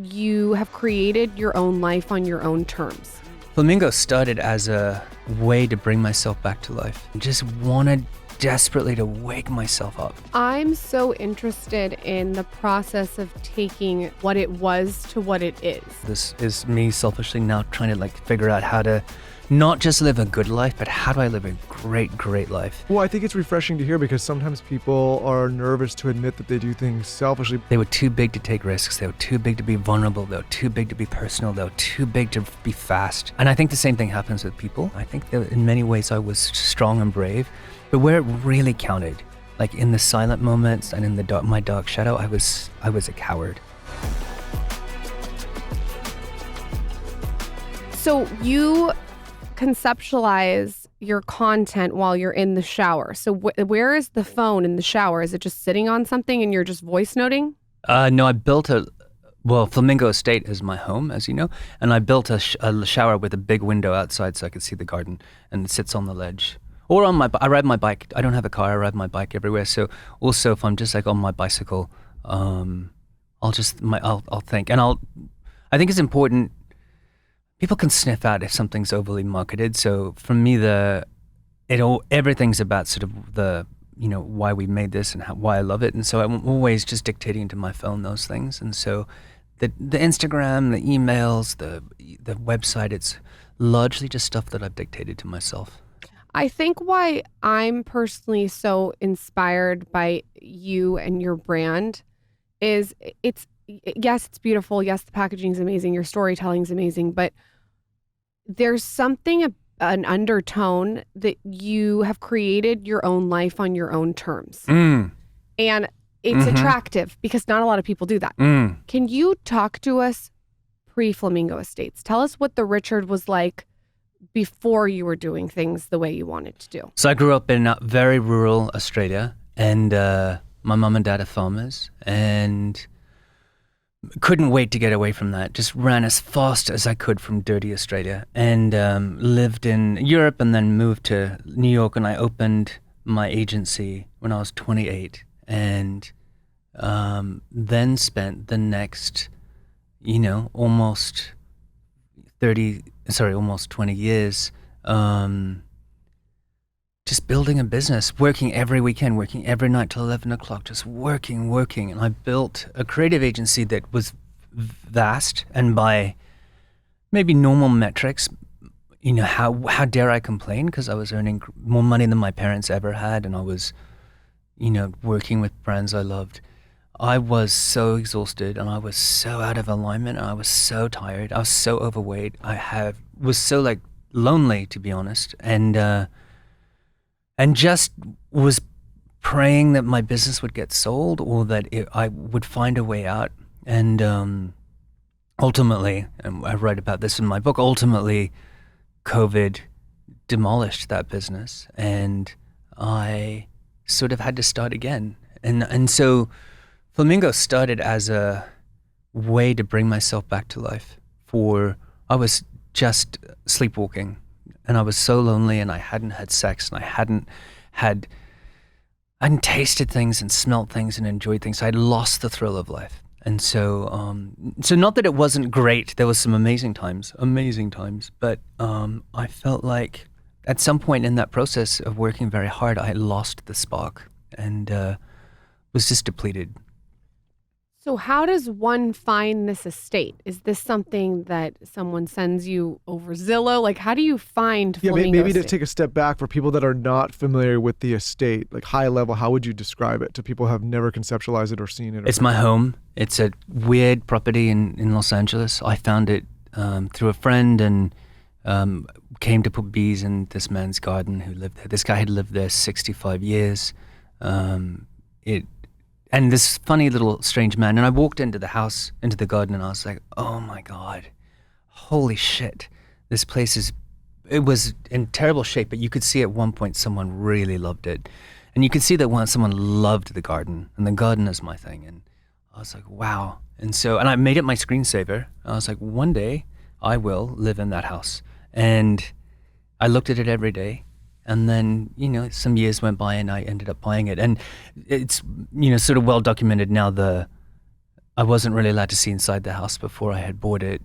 you have created your own life on your own terms. Flamingo started as a way to bring myself back to life. I just wanted desperately to wake myself up. I'm so interested in the process of taking what it was to what it is. This is me selfishly now trying to figure out how to not just live a good life, but how do I live a great life? Well, I think it's refreshing to hear because sometimes people are nervous to admit that they do things selfishly. They were too big to take risks. They were too big to be vulnerable. They were too big to be personal. They were too big to be fast. And I think the same thing happens with people. I think that in many ways I was strong and brave, but where it really counted, like in the silent moments and in my dark shadow, I was a coward. So you conceptualize your content while you're in the shower. So where is the phone in the shower? Is it just sitting on something and you're just voice noting? No, I built Flamingo Estate is my home, as you know, and I built a shower with a big window outside so I could see the garden, and it sits on the ledge. Or I ride my bike. I don't have a car. I ride my bike everywhere. So also if I'm just on my bicycle, I'll think, and I think it's important. People can sniff out if something's overly marketed. So for me, everything's about sort of the, why we made this and why I love it. And so I'm always just dictating to my phone those things. And so the Instagram, the emails, the website, it's largely just stuff that I've dictated to myself. I think why I'm personally so inspired by you and your brand is yes, it's beautiful. Yes, the packaging is amazing. Your storytelling is amazing, but there's something, an undertone that you have created your own life on your own terms. And it's attractive because not a lot of people do that. Can you talk to us pre-Flamingo Estates? Tell us what the Richard was like before you were doing things the way you wanted to do. So I grew up in very rural Australia, and my mom and dad are farmers, and couldn't wait to get away from that. Just ran as fast as I could from dirty Australia, and lived in Europe, and then moved to New York, and I opened my agency when I was 28, and then spent the next, almost 20 years just building a business, working every weekend, working every night till 11 o'clock, just working. And I built a creative agency that was vast, and by maybe normal metrics, how dare I complain? Because I was earning more money than my parents ever had, and I was, working with brands I loved. I was so exhausted, and I was so out of alignment, and I was so tired. I was so overweight. Was so lonely, to be honest, and just was praying that my business would get sold, or that I would find a way out. And ultimately, and I write about this in my book, ultimately COVID demolished that business, and I sort of had to start again. And so Flamingo started as a way to bring myself back to life. I was just sleepwalking, and I was so lonely, and I hadn't had sex, and I hadn't tasted things and smelt things and enjoyed things. I had lost the thrill of life. And so not that it wasn't great. There was some amazing times, but I felt like at some point in that process of working very hard, I had lost the spark and was just depleted. So how does one find this estate? Is this something that someone sends you over Zillow? How do you find Flamingo maybe Estate? to take a step back for people that are not familiar with the estate, high level, how would you describe it to people who have never conceptualized it or seen it? It's my home. It's a weird property in Los Angeles. I found it through a friend, and came to put bees in this man's garden who lived there. This guy had lived there 65 years. And this funny little strange man. And I walked into the house, into the garden, and I was like, oh my God, holy shit. This place it was in terrible shape, but you could see at one point someone really loved it. And you could see that someone loved the garden, and the garden is my thing. And I was like, wow. And I made it my screensaver. I was like, one day I will live in that house. And I looked at it every day. And then, some years went by, and I ended up buying it. And it's, sort of well documented now, I wasn't really allowed to see inside the house before I had bought it.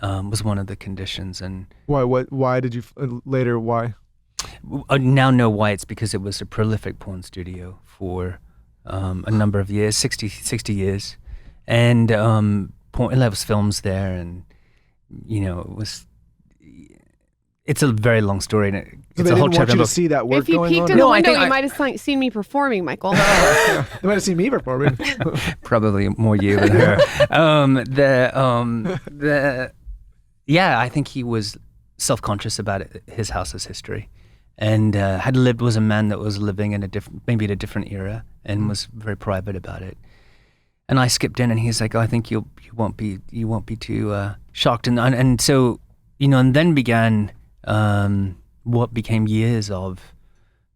Was one of the conditions. And Why did you later? Why? I now know why. It's because it was a prolific porn studio for a number of years, 60 years, and porn. There was films there, and it's a very long story, and So it's they a whole didn't want chapter. you to see that work If you going peeked on? in the No, I window, think you I- might have seen me performing, Michael. They might have seen me performing. Probably more you than her. I think he was self-conscious about his house's history, and was a man that was living in a different era, and was very private about it. And I skipped in, and he's like, "Oh, I think you won't be too shocked," and so and then began what became years of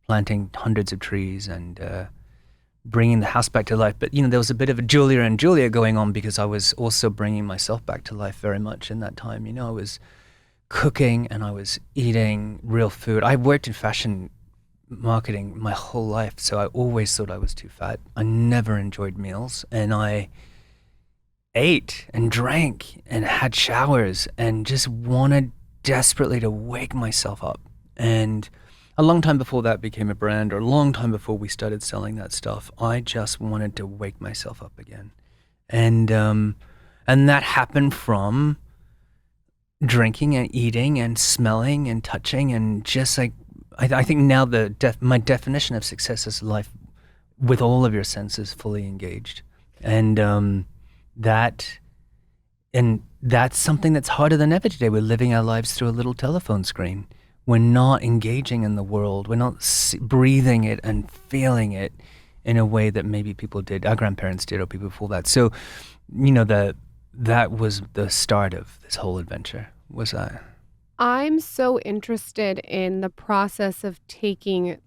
planting hundreds of trees and bringing the house back to life. But there was a bit of a Julia and Julia going on, because I was also bringing myself back to life very much in that time. I was cooking and I was eating real food. I worked in fashion marketing my whole life, so I always thought I was too fat. I never enjoyed meals, and I ate and drank and had showers and just wanted desperately to wake myself up. And a long time before that became a brand, or a long time before we started selling that stuff, I just wanted to wake myself up again. And that happened from drinking and eating and smelling and touching, and just like, I think now my definition of success is life with all of your senses fully engaged. And that's something that's harder than ever today. We're living our lives through a little telephone screen. We're not engaging in the world. We're not breathing it and feeling it in a way that maybe people did, our grandparents did, or people before that. So, that was the start of this whole adventure, was that. I'm so interested in the process of taking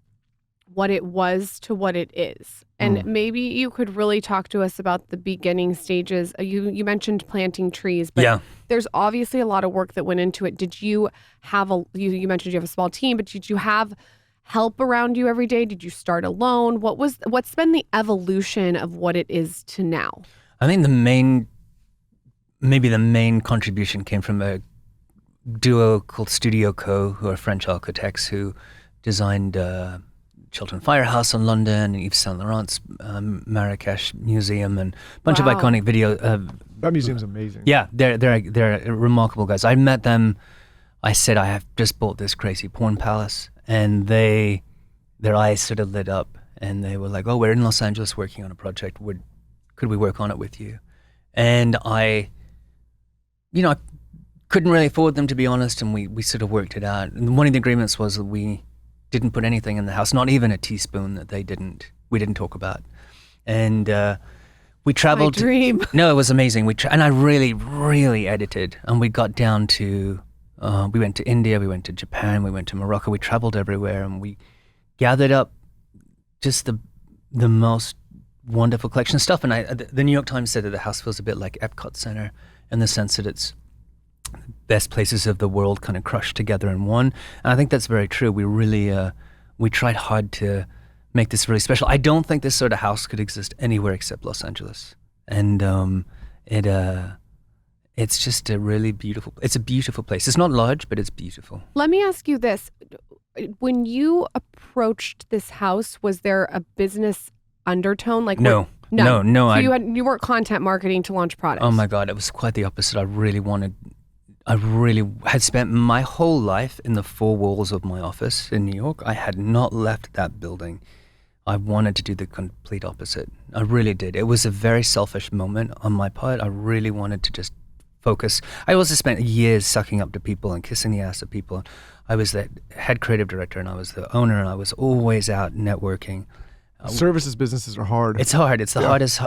what it was to what it is. And maybe you could really talk to us about the beginning stages. You mentioned planting trees, but there's obviously a lot of work that went into it. Did you have you mentioned you have a small team, but did you have help around you every day? Did you start alone? What's been the evolution of what it is to now? I think the main contribution came from a duo called Studio Co, who are French architects who designed Chiltern Firehouse in London, and Yves Saint Laurent's Marrakesh Museum, and a bunch of iconic video. That museum's amazing. Yeah, they're remarkable guys. I met them. I said, I have just bought this crazy porn palace, and their eyes sort of lit up, and they were like, "Oh, we're in Los Angeles working on a project. Could we work on it with you?" And I couldn't really afford them, to be honest, and we sort of worked it out. And one of the agreements was that we didn't put anything in the house, not even a teaspoon that we didn't talk about. And we traveled. My dream. No, it was amazing. And I really, really edited. And we got down to, we went to India, we went to Japan, we went to Morocco. We traveled everywhere, and we gathered up just the most wonderful collection of stuff. And the New York Times said that the house feels a bit like Epcot Center, in the sense that it's best places of the world kind of crushed together in one. And I think that's very true. We really, we tried hard to make this really special. I don't think this sort of house could exist anywhere except Los Angeles. And it's just a beautiful place. It's not large, but it's beautiful. Let me ask you this. When you approached this house, was there a business undertone? Like No. No. So you weren't content marketing to launch products. Oh my God, it was quite the opposite. I really had spent my whole life in the four walls of my office in New York. I had not left that building. I wanted to do the complete opposite. I really did. It was a very selfish moment on my part. I really wanted to just focus. I also spent years sucking up to people and kissing the ass of people. I was the head creative director, and I was the owner, and I was always out networking. Services businesses are hard. It's hard. It's the hardest.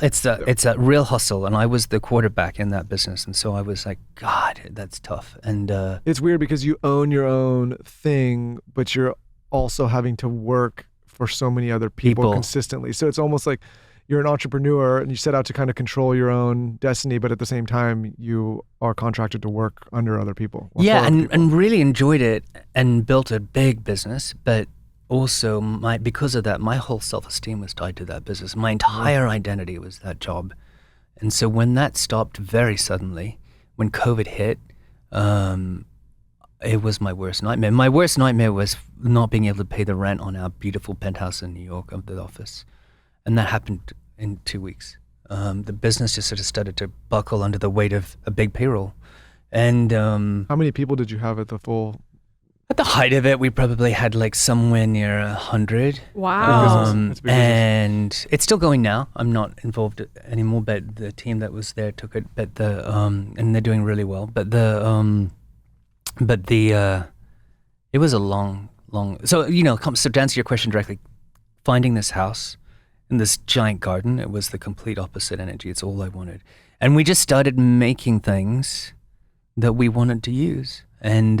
It's a real hustle, and I was the quarterback in that business, and so I was like, God, that's tough. And it's weird because you own your own thing, but you're also having to work for so many other people consistently. So it's almost like you're an entrepreneur and you set out to kind of control your own destiny, but at the same time, you are contracted to work under other people. Yeah, and really enjoyed it and built a big business, but also because of that, my whole self-esteem was tied to that business. My entire identity was that job. And so when that stopped very suddenly, when COVID hit, it was my worst nightmare. My worst nightmare was not being able to pay the rent on our beautiful penthouse in New York of the office. And that happened in 2 weeks. The business just sort of started to buckle under the weight of a big payroll. And how many people did you have at the full? At the height of it, we probably had like somewhere near 100. Wow. And it's still going now. I'm not involved anymore, but the team that was there took it. But and they're doing really well. But it was a long. So so to answer your question directly, finding this house in this giant garden, it was the complete opposite energy. It's all I wanted, and we just started making things that we wanted to use, and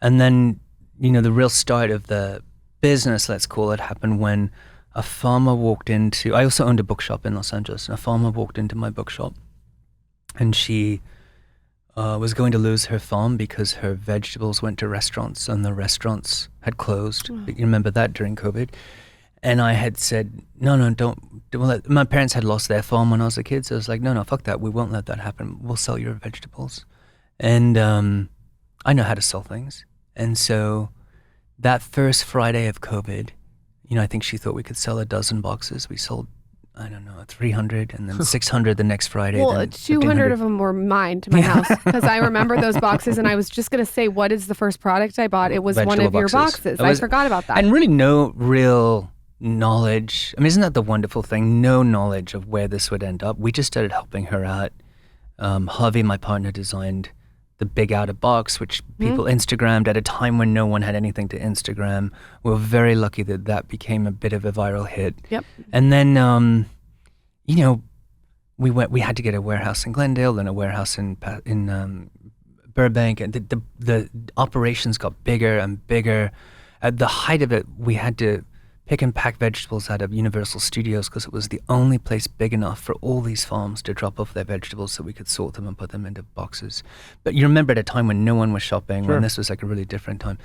then, the real start of the business, let's call it, happened when a farmer walked into, I also owned a bookshop in Los Angeles, and a farmer walked into my bookshop, and she was going to lose her farm because her vegetables went to restaurants, and the restaurants had closed. You remember that during COVID? And I had said, no, don't let, my parents had lost their farm when I was a kid, so I was like, no, fuck that, we won't let that happen. We'll sell your vegetables. And I know how to sell things. And so that first Friday of COVID, I think she thought we could sell a dozen boxes. We sold, 300, and then 600 the next Friday. Well, then 200 of them were mine to my house, because I remember those boxes, and I was just going to say, what is the first product I bought? It was Vegetable one of your boxes. I forgot about that. And really no real knowledge. I mean, isn't that the wonderful thing? No knowledge of where this would end up. We just started helping her out. Harvey, my partner, designed the big outer box, which people Instagrammed at a time when no one had anything to Instagram. We were very lucky that became a bit of a viral hit. Yep. And then, we had to get a warehouse in Glendale, then a warehouse in Burbank, and the operations got bigger and bigger. At the height of it, we had to pick and pack vegetables out of Universal Studios because it was the only place big enough for all these farms to drop off their vegetables so we could sort them and put them into boxes. But you remember at a time when no one was shopping, when this was like a really different time.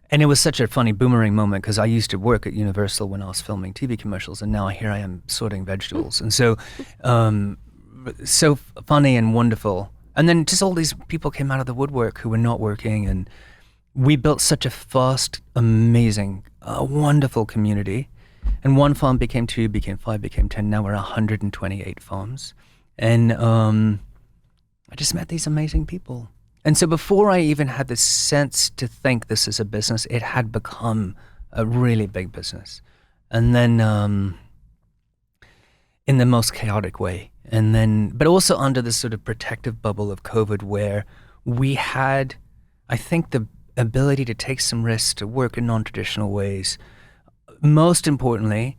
And it was such a funny boomerang moment because I used to work at Universal when I was filming TV commercials, and now here I am sorting vegetables. And so, so funny and wonderful. And then just all these people came out of the woodwork who were not working, and we built such a fast, amazing, wonderful community. And one farm became 2, became 5, became 10. Now we're 128 farms. And I just met these amazing people. And so before I even had the sense to think this is a business, it had become a really big business. And then in the most chaotic way. And then, but also under this sort of protective bubble of COVID where we had, I think, the ability to take some risks, to work in non-traditional ways. Most importantly,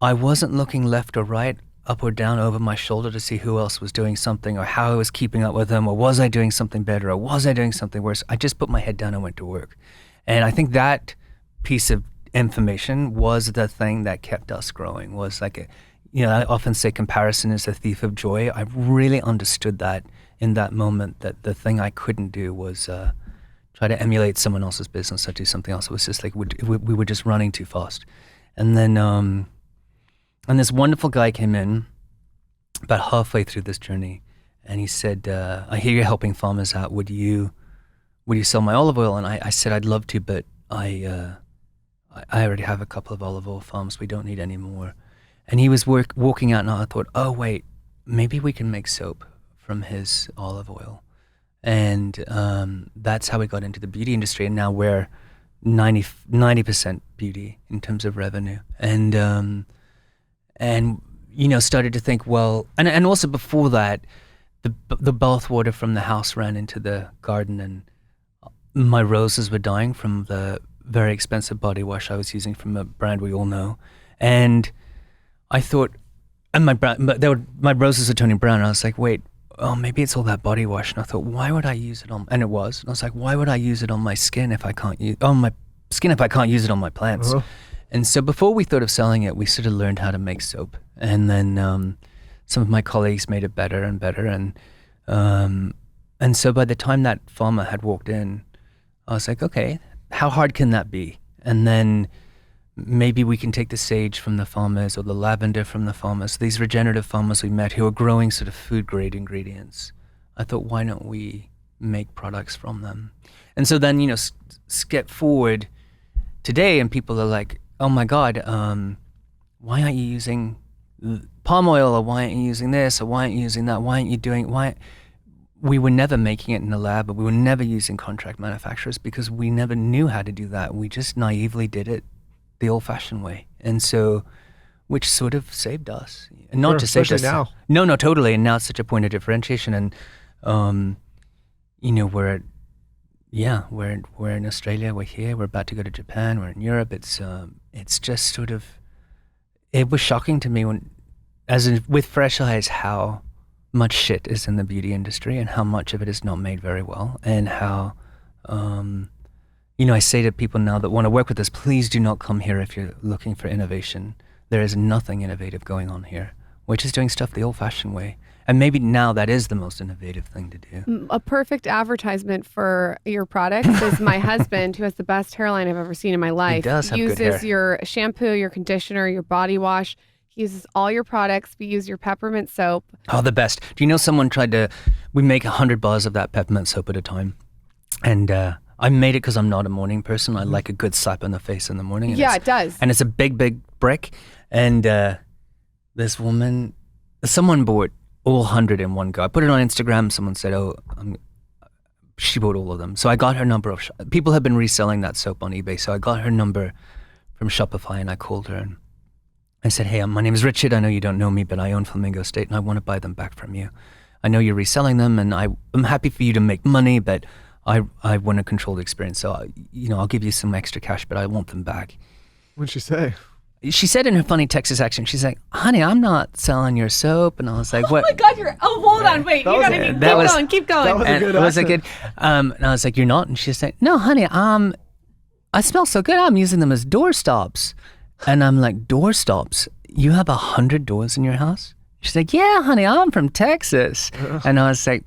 I wasn't looking left or right, up or down over my shoulder to see who else was doing something or how I was keeping up with them, or was I doing something better or was I doing something worse. I just put my head down and went to work. And I think that piece of information was the thing that kept us growing, was like, I often say comparison is the thief of joy. I really understood that in that moment, that the thing I couldn't do was try to emulate someone else's business or do something else. It was just like we were just running too fast. And then and this wonderful guy came in about halfway through this journey, and he said, I hear you're helping farmers out. Would you sell my olive oil? And I said, I'd love to, but I already have a couple of olive oil farms. We don't need any more. And he was walking out, and I thought, oh, wait, maybe we can make soap from his olive oil. And that's how we got into the beauty industry. And now we're 90% beauty in terms of revenue. And started to think, well, and also before that, the bath water from the house ran into the garden, and my roses were dying from the very expensive body wash I was using from a brand we all know. And I thought, and my roses are turning brown, and I was like, wait, oh, maybe it's all that body wash. And I thought, why would I use it on, and it was, and I was like, why would I use it on my skin if I can't use it on my plants? Uh-huh. And so before we thought of selling it, we sort of learned how to make soap. And then some of my colleagues made it better and better. And so by the time that farmer had walked in, I was like, okay, how hard can that be? And then maybe we can take the sage from the farmers or the lavender from the farmers, these regenerative farmers we met who are growing sort of food grade ingredients. I thought, why don't we make products from them? And so then, skip forward today and people are like, oh my God, why aren't you using palm oil, or why aren't you using this, or why aren't you using that? Why aren't you doing, we were never making it in the lab, but we were never using contract manufacturers because we never knew how to do that. We just naively did it the old-fashioned way, and so, which sort of saved us, and not just saved us now. No, totally. And now it's such a point of differentiation, and we're in Australia, we're here, we're about to go to Japan, we're in Europe. It's just sort of, it was shocking to me with fresh eyes how much shit is in the beauty industry and how much of it is not made very well, and how I say to people now that want to work with us, please do not come here if you're looking for innovation. There is nothing innovative going on here. We're just doing stuff the old-fashioned way. And maybe now that is the most innovative thing to do. A perfect advertisement for your products is my husband, who has the best hairline I've ever seen in my life. He does have good uses hair. your shampoo, your conditioner, your body wash. He uses all your products. We use your peppermint soap. Oh, the best. Do you know someone we make 100 bars of that peppermint soap at a time. And I made it because I'm not a morning person. I like a good slap in the face in the morning. Yeah, it does. And it's a big, big brick. And someone bought all 100 in one go. I put it on Instagram. Someone said, she bought all of them. So I got her number people have been reselling that soap on eBay. So I got her number from Shopify, and I called her and I said, hey, my name is Richard. I know you don't know me, but I own Flamingo Estate and I want to buy them back from you. I know you're reselling them and I'm happy for you to make money, but I want to control the experience. So, I'll give you some extra cash, but I want them back. What'd she say? She said in her funny Texas accent, she's like, honey, I'm not selling your soap. And I was like, what? Oh my God, hold on, wait. You gotta keep going. That was a good accent. And I was like, you're not? And she's like, no, honey, I smell so good. I'm using them as doorstops. And I'm like, doorstops? You have 100 doors in your house? She's like, yeah, honey, I'm from Texas. And I was like,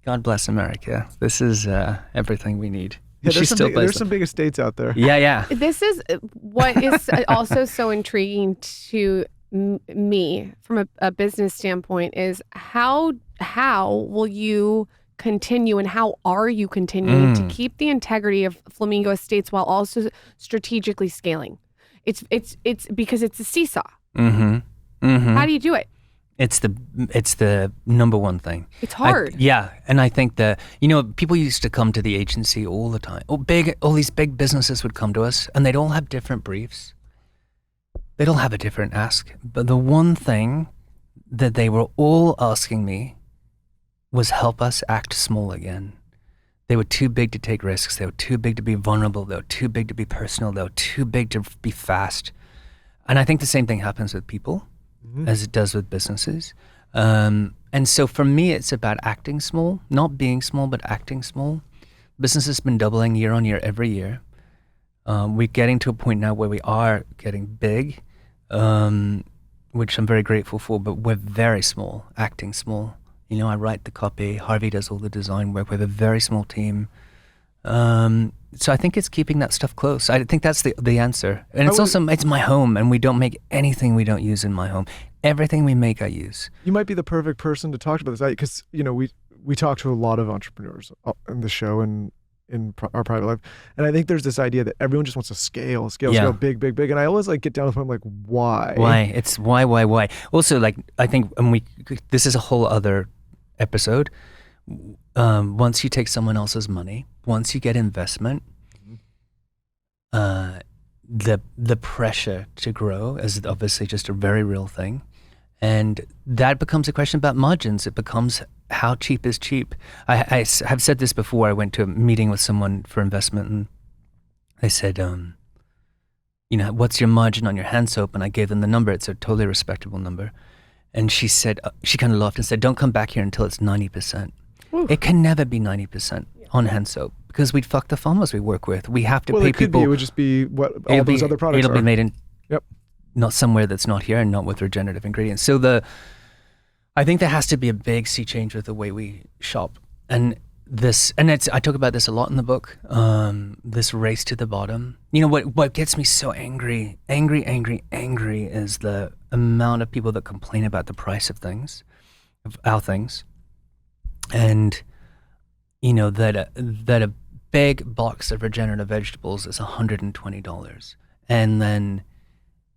God bless America. This is everything we need. Yeah, there's some big estates out there. Yeah. This is what is also so intriguing to me from a business standpoint is how will you continue and how are you continuing to keep the integrity of Flamingo Estates while also strategically scaling? It's because it's a seesaw. How do you do it? It's the number one thing. It's hard. And I think that, people used to come to the agency all the time. All these big businesses would come to us and they'd all have different briefs. They'd all have a different ask. But the one thing that they were all asking me was help us act small again. They were too big to take risks. They were too big to be vulnerable. They were too big to be personal. They were too big to be fast. And I think the same thing happens with people as it does with businesses. And so for me, it's about acting small, not being small, but acting small. Business has been doubling year on year, every year. We're getting to a point now where we are getting big, which I'm very grateful for, but we're very small, acting small. I write the copy. Harvey does all the design work. We have a very small team. So I think it's keeping that stuff close. I think that's the answer. And it's my home, and we don't make anything we don't use in my home. Everything we make, I use. You might be the perfect person to talk about this, because we talk to a lot of entrepreneurs in the show and in our private life, and I think there's this idea that everyone just wants to scale, big, and I always get down to the point like, why? It's why? Also, I think, and this is a whole other episode. Once you take someone else's money, once you get investment, the pressure to grow is obviously just a very real thing, and that becomes a question about margins. It becomes how cheap is cheap. I have said this before. I went to a meeting with someone for investment, and they said, what's your margin on your hand soap? And I gave them the number. It's a totally respectable number. And she said, she kind of laughed and said, don't come back here until it's 90%. Oof. It can never be 90% on hand soap because we'd fuck the farmers we work with. We have to pay people. It would just be what all those other products It'll be made in Yep. not somewhere that's not here and not with regenerative ingredients. So I think there has to be a big sea change with the way we shop. And this, and I talk about this a lot in the book, this race to the bottom. You know, what gets me so angry is the amount of people that complain about the price of things, of our things. And, you know, that a big box of regenerative vegetables is $120. And then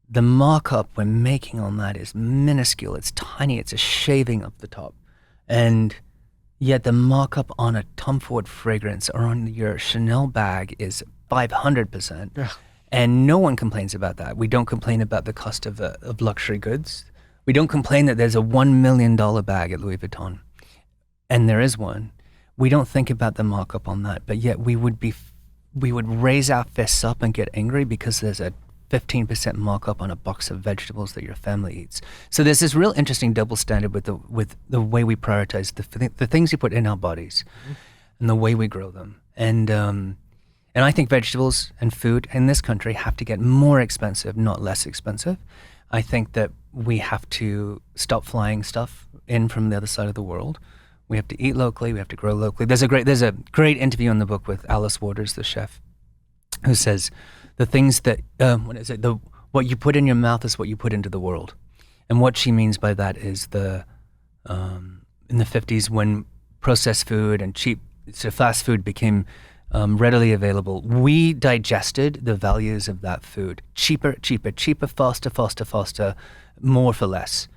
the markup we're making on that is minuscule. It's tiny. It's a shaving of the top. And yet the markup on a Tom Ford fragrance or on your Chanel bag is 500%. Yeah. And no one complains about that. We don't complain about the cost of luxury goods. We don't complain that there's a $1 million bag at Louis Vuitton. And there is one. We don't think about the markup on that, but yet we would raise our fists up and get angry because there's a 15% markup on a box of vegetables that your family eats. So there's this real interesting double standard with the way we prioritize the things you put in our bodies and the way we grow them. And I think vegetables and food in this country have to get more expensive, not less expensive. I think that we have to stop flying stuff in from the other side of the world. We have to eat locally. We have to grow locally. There's a great interview in the book with Alice Waters, the chef, who says the things that what you put in your mouth is what you put into the world. And what she means by that is in the 50s when processed food and fast food became readily available, we digested the values of that food. Cheaper, faster, more for less,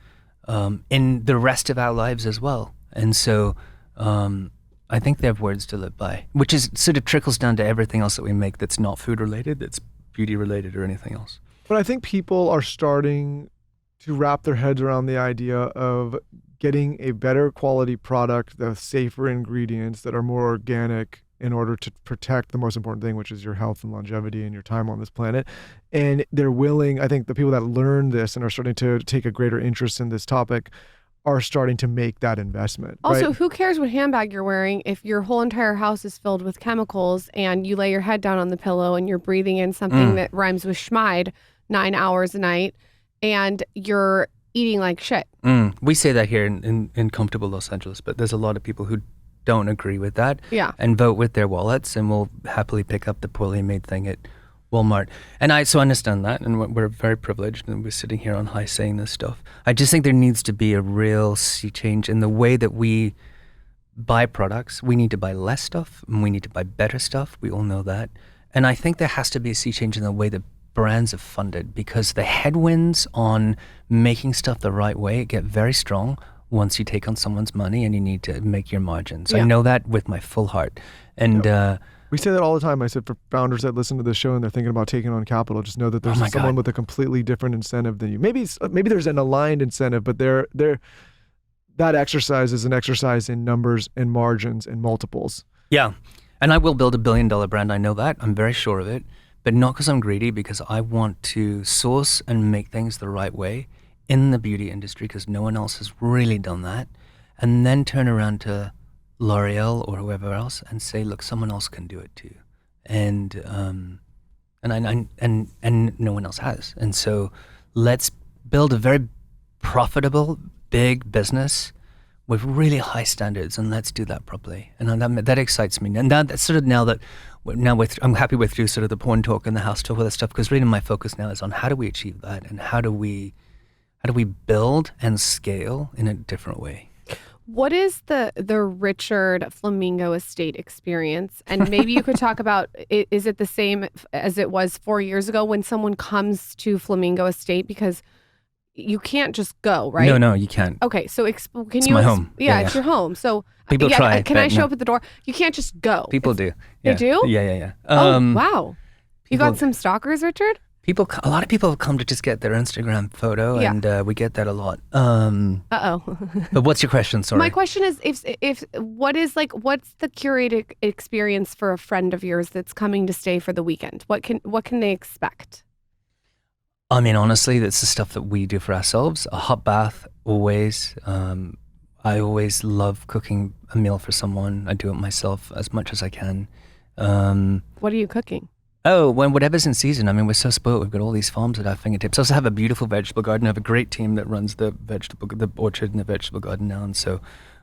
in the rest of our lives as well. And so I think they have words to live by, which is sort of trickles down to everything else that we make that's not food related, that's beauty related or anything else. But I think people are starting to wrap their heads around the idea of getting a better quality product, the safer ingredients that are more organic in order to protect the most important thing, which is your health and longevity and your time on this planet. And they're willing, I think the people that learn this and are starting to take a greater interest in this topic are starting to make that investment. Also, right? Who cares what handbag you're wearing if your whole entire house is filled with chemicals and you lay your head down on the pillow and you're breathing in something that rhymes with schmide 9 hours a night and you're eating like shit. We say that here in comfortable Los Angeles, but there's a lot of people who don't agree with that and vote with their wallets and will happily pick up the poorly made thing at Walmart. And I understand that, and we're very privileged, and we're sitting here on high saying this stuff. I just think there needs to be a real sea change in the way that we buy products. We need to buy less stuff, and we need to buy better stuff. We all know that. And I think there has to be a sea change in the way that brands are funded, because the headwinds on making stuff the right way get very strong once you take on someone's money and you need to make your margins. I know that with my full heart. And we say that all the time. I said for founders that listen to this show and they're thinking about taking on capital, just know that there's someone with a completely different incentive than you. Maybe there's an aligned incentive, but that exercise is an exercise in numbers and margins and multiples. Yeah. And I will build $1 billion brand. I know that. I'm very sure of it. But not because I'm greedy, because I want to source and make things the right way in the beauty industry, because no one else has really done that. And then turn around to L'Oreal or whoever else and say, look, someone else can do it too. And no one else has. And so let's build a very profitable, big business with really high standards, and let's do that properly. And that excites me. And that's sort of I'm happy with through sort of the porn talk and the house talk, all that stuff, because really my focus now is on how do we achieve that, and how do we build and scale in a different way. What is the Richard Flamingo Estate experience? And maybe you could talk about, is it the same as it was 4 years ago when someone comes to Flamingo Estate? Because you can't just go, right? No, you can't. Okay, so it's my home. Yeah, it's your home. So people try. Can I show up at the door? You can't just go. People do. They do? Yeah. Oh, wow. You got some stalkers, Richard? A lot of people have come to just get their Instagram photo, and we get that a lot. But what's your question? Sorry. My question is, what's the curated experience for a friend of yours that's coming to stay for the weekend? What can they expect? I mean, honestly, that's the stuff that we do for ourselves. A hot bath, always. I always love cooking a meal for someone. I do it myself as much as I can. What are you cooking? Oh, whatever's in season. I mean, we're so spoiled. We've got all these farms at our fingertips. I also have a beautiful vegetable garden. I have a great team that runs the orchard and the vegetable garden now. And so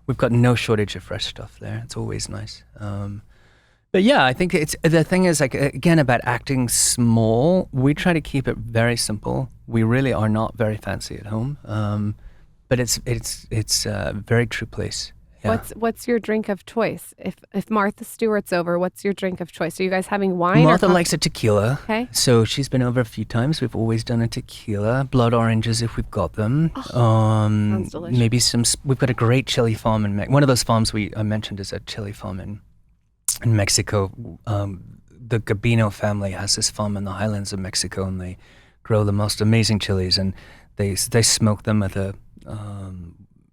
we've got no shortage of fresh stuff there. It's always nice. But yeah, I think the thing is, like, again, about acting small, we try to keep it very simple. We really are not very fancy at home. But it's a very true place. Yeah. What's your drink of choice? If Martha Stewart's over, what's your drink of choice? Are you guys having wine? Martha likes a tequila. Okay. So she's been over a few times. We've always done a tequila, blood oranges if we've got them. Sounds delicious. Maybe we've got a great chili farm in one of those farms I mentioned is a chili farm in Mexico. The Gabino family has this farm in the highlands of Mexico, and they grow the most amazing chilies, and they smoke them with a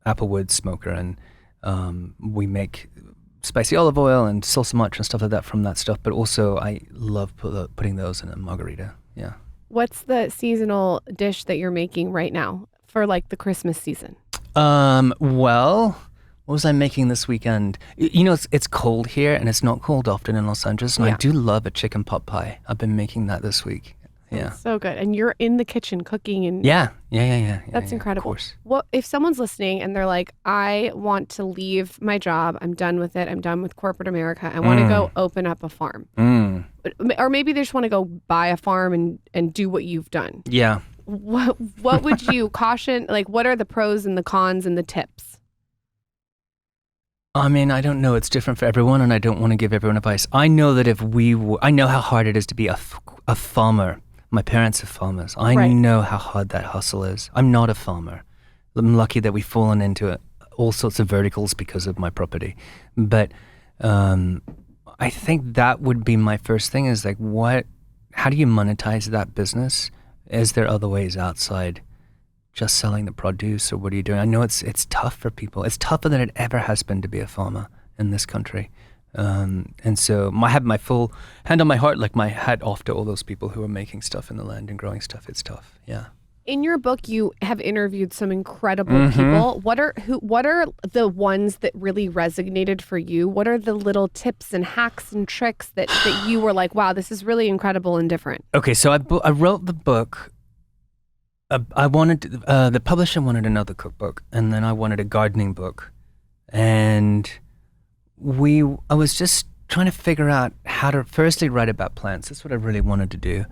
applewood smoker, and we make spicy olive oil and salsa macha and stuff like that from that stuff. But also, I love putting those in a margarita. Yeah. What's the seasonal dish that you're making right now for like the Christmas season? Well, what was I making this weekend? You know, it's cold here, and it's not cold often in Los Angeles. And I do love a chicken pot pie. I've been making that this week. Yeah. That's so good. And you're in the kitchen cooking and yeah. That's incredible. Of course. Well, if someone's listening and they're like, I want to leave my job, I'm done with it, I'm done with corporate America, I want to go open up a farm. Or maybe they just want to go buy a farm and do what you've done. Yeah. What would you caution? Like, what are the pros and the cons and the tips? I mean, I don't know. It's different for everyone, and I don't want to give everyone advice. I know that I know how hard it is to be a farmer. My parents are farmers. I know how hard that hustle is. I'm not a farmer. I'm lucky that we've fallen into all sorts of verticals because of my property. But I think that would be my first thing is like, how do you monetize that business? Is there other ways outside just selling the produce, or what are you doing? I know it's tough for people. It's tougher than it ever has been to be a farmer in this country. And so I have my full hand on my heart, like my hat off to all those people who are making stuff in the land and growing stuff. It's tough. Yeah. In your book, you have interviewed some incredible people. What are the ones that really resonated for you? What are the little tips and hacks and tricks that you were like, wow, this is really incredible and different? Okay, so I wrote the book. I wanted the publisher wanted another cookbook, and then I wanted a gardening book, and I was just trying to figure out how to firstly write about plants. That's what I really wanted to do,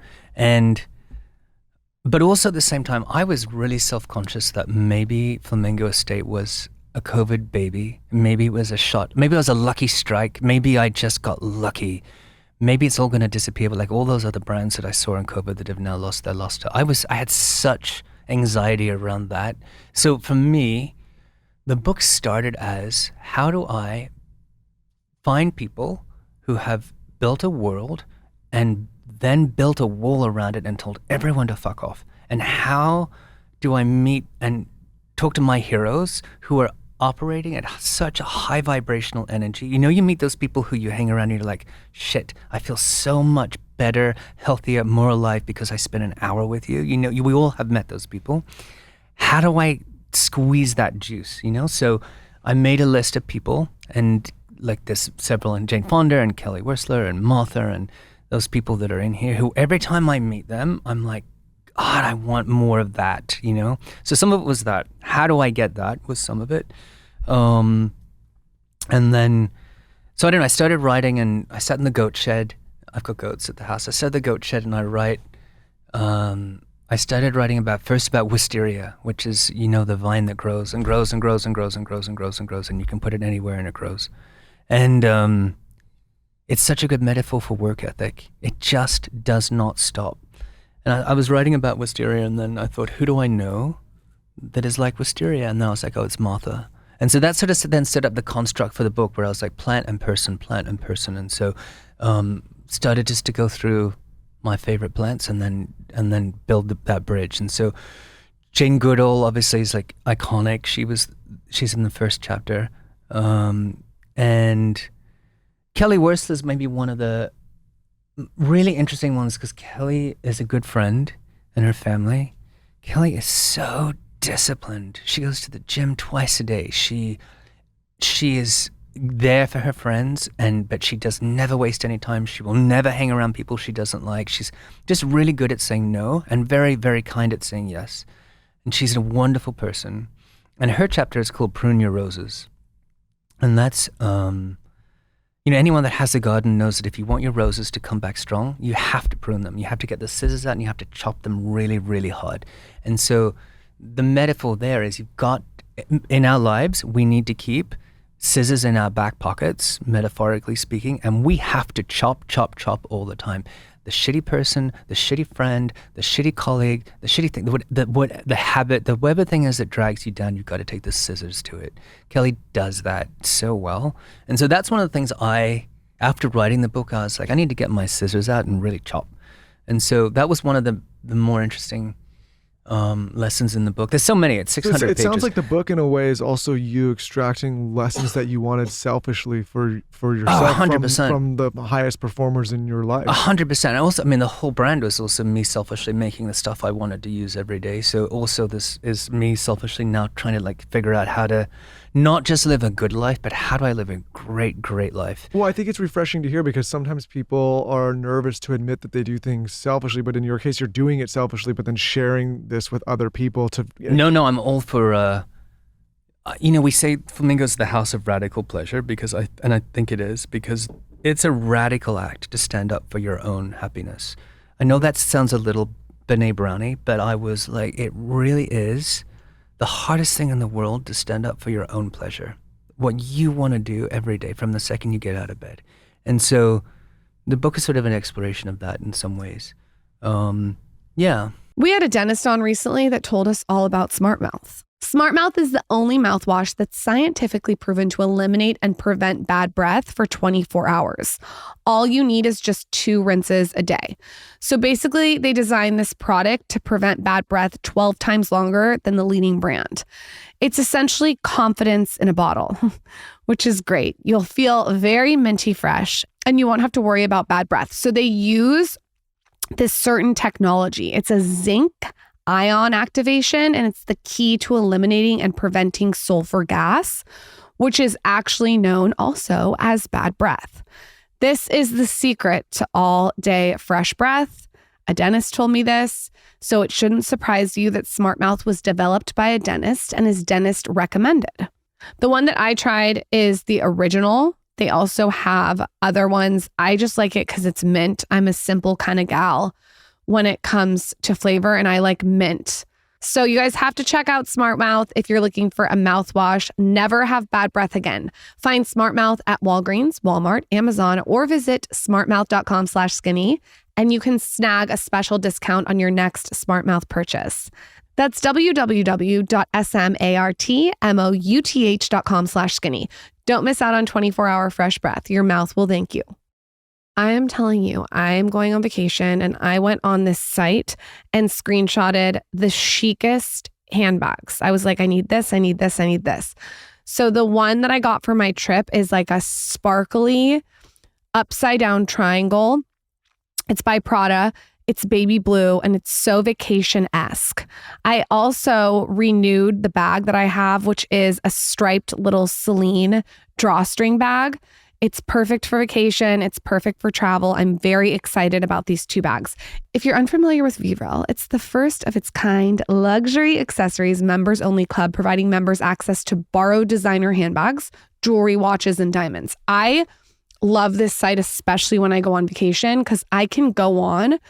but also at the same time, I was really self-conscious that maybe Flamingo Estate was a COVID baby. Maybe it was a shot. Maybe it was a lucky strike. Maybe I just got lucky. Maybe it's all going to disappear, but like all those other brands that I saw in COVID that have now lost their luster. I had such anxiety around that. So for me, the book started as, how do I find people who have built a world and then built a wall around it and told everyone to fuck off? And how do I meet and talk to my heroes who are operating at such a high vibrational energy? You know, you meet those people who you hang around and you're like, shit, I feel so much better, healthier, more alive because I spent an hour with you. You know, we all have met those people. How do I squeeze that juice, you know? So I made a list of people, and like there's several, and Jane Fonda and Kelly Wearstler and Martha and those people that are in here who every time I meet them, I'm like, God, I want more of that, you know? So some of it was that. How do I get that was some of it. And then, so I don't know, I started writing, and I sat in the goat shed. I've got goats at the house. I sat in the goat shed and I write. I started writing about wisteria, which is, you know, the vine that grows and grows and grows and grows and grows and grows and grows, and you can put it anywhere and it grows. And it's such a good metaphor for work ethic. It just does not stop. And I was writing about wisteria, and then I thought, who do I know that is like wisteria? And then I was like, oh, it's Martha. And so that sort of then set up the construct for the book, where I was like, plant and person. And so started just to go through my favorite plants and then build that bridge. And so Jane Goodall obviously is like iconic. She's in the first chapter. And Kelly Wearstler is maybe one of the really interesting ones, because Kelly is a good friend and her family. Kelly is so disciplined. She goes to the gym twice a day. She is there for her friends, but she does never waste any time. She will never hang around people she doesn't like. She's just really good at saying no and very, very kind at saying yes. And she's a wonderful person. And her chapter is called Prune Your Roses. And that's, anyone that has a garden knows that if you want your roses to come back strong, you have to prune them. You have to get the scissors out and you have to chop them really, really hard. And so the metaphor there is in our lives, we need to keep scissors in our back pockets, metaphorically speaking, and we have to chop all the time. The shitty person, the shitty friend, the shitty colleague, the shitty thing, the habit, the whatever thing is that drags you down, you've got to take the scissors to it. Kelly does that so well. And so that's one of the things after writing the book, I was like, I need to get my scissors out and really chop. And so that was one of the more interesting lessons in the book. There's so many, it's 600 pages. It sounds like the book in a way is also you extracting lessons that you wanted selfishly for yourself 100%. From the highest performers in your life. 100%. The whole brand was also me selfishly making the stuff I wanted to use every day. So also this is me selfishly now trying to figure out how to not just live a good life, but how do I live a great, great life? Well, I think it's refreshing to hear because sometimes people are nervous to admit that they do things selfishly, but in your case, you're doing it selfishly, but then sharing this with other people to... No, I'm all for... we say Flamingo's the house of radical pleasure and I think it is because it's a radical act to stand up for your own happiness. I know that sounds a little Benet Brownie, but I was like, it really is the hardest thing in the world to stand up for your own pleasure, what you want to do every day from the second you get out of bed. And so the book is sort of an exploration of that in some ways. Yeah. We had a dentist on recently that told us all about Smart Mouth. Smart Mouth is the only mouthwash that's scientifically proven to eliminate and prevent bad breath for 24 hours. All you need is just 2 rinses a day. So basically, they designed this product to prevent bad breath 12 times longer than the leading brand. It's essentially confidence in a bottle, which is great. You'll feel very minty fresh and you won't have to worry about bad breath. So they use this certain technology. It's a zinc ion activation, and it's the key to eliminating and preventing sulfur gas, which is actually known also as bad breath. This is the secret to all day fresh breath. A dentist told me this, so it shouldn't surprise you that Smart Mouth was developed by a dentist and is dentist recommended. The one that I tried is the original. They also have other ones. I just like it because it's mint. I'm a simple kind of gal when it comes to flavor, and I like mint. So you guys have to check out Smart Mouth if you're looking for a mouthwash. Never have bad breath again. Find Smart Mouth at Walgreens, Walmart, Amazon, or visit smartmouth.com/skinny, and you can snag a special discount on your next Smart Mouth purchase. That's www.smartmouth.com/skinny. Don't miss out on 24-hour fresh breath. Your mouth will thank you. I am telling you, I'm going on vacation and I went on this site and screenshotted the chicest handbags. I was like, I need this, I need this, I need this. So the one that I got for my trip is like a sparkly upside down triangle. It's by Prada. It's baby blue and it's so vacation-esque. I also renewed the bag that I have, which is a striped little Celine drawstring bag. It's perfect for vacation. It's perfect for travel. I'm very excited about these 2 bags. If you're unfamiliar with Vivrel, it's the first of its kind luxury accessories members only club, providing members access to borrowed designer handbags, jewelry, watches, and diamonds. I love this site, especially when I go on vacation, because I can go on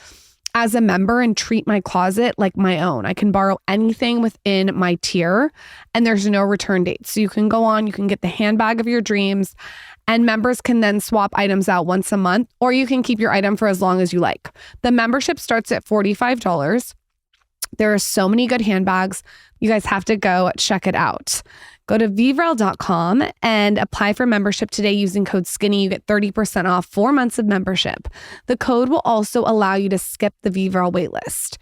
as a member and treat my closet like my own. I can borrow anything within my tier and there's no return date. So you can go on, you can get the handbag of your dreams, and members can then swap items out once a month, or you can keep your item for as long as you like. The membership starts at $45. There are so many good handbags. You guys have to go check it out. Go to Vivrel.com and apply for membership today using code SKINNY. You get 30% off 4 months of membership. The code will also allow you to skip the Vivrel waitlist.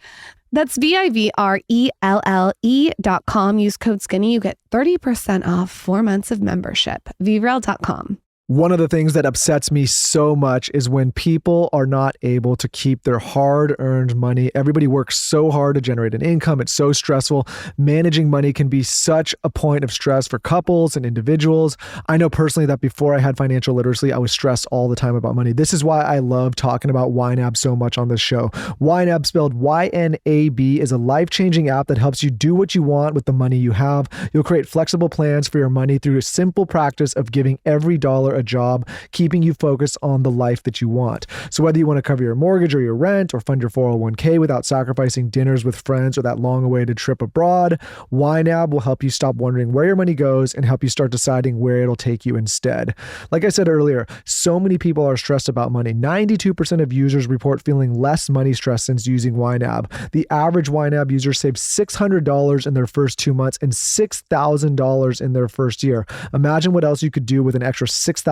That's Vivrelle.com. Use code SKINNY. You get 30% off 4 months of membership. Vivrel.com. One of the things that upsets me so much is when people are not able to keep their hard-earned money. Everybody works so hard to generate an income. It's so stressful. Managing money can be such a point of stress for couples and individuals. I know personally that before I had financial literacy, I was stressed all the time about money. This is why I love talking about YNAB so much on this show. YNAB, spelled Y-N-A-B, is a life-changing app that helps you do what you want with the money you have. You'll create flexible plans for your money through a simple practice of giving every dollar a job, keeping you focused on the life that you want. So whether you want to cover your mortgage or your rent or fund your 401k without sacrificing dinners with friends or that long-awaited trip abroad, YNAB will help you stop wondering where your money goes and help you start deciding where it'll take you instead. Like I said earlier, so many people are stressed about money. 92% of users report feeling less money stress since using YNAB. The average YNAB user saves $600 in their first 2 months and $6,000 in their first year. Imagine what else you could do with an extra $6,000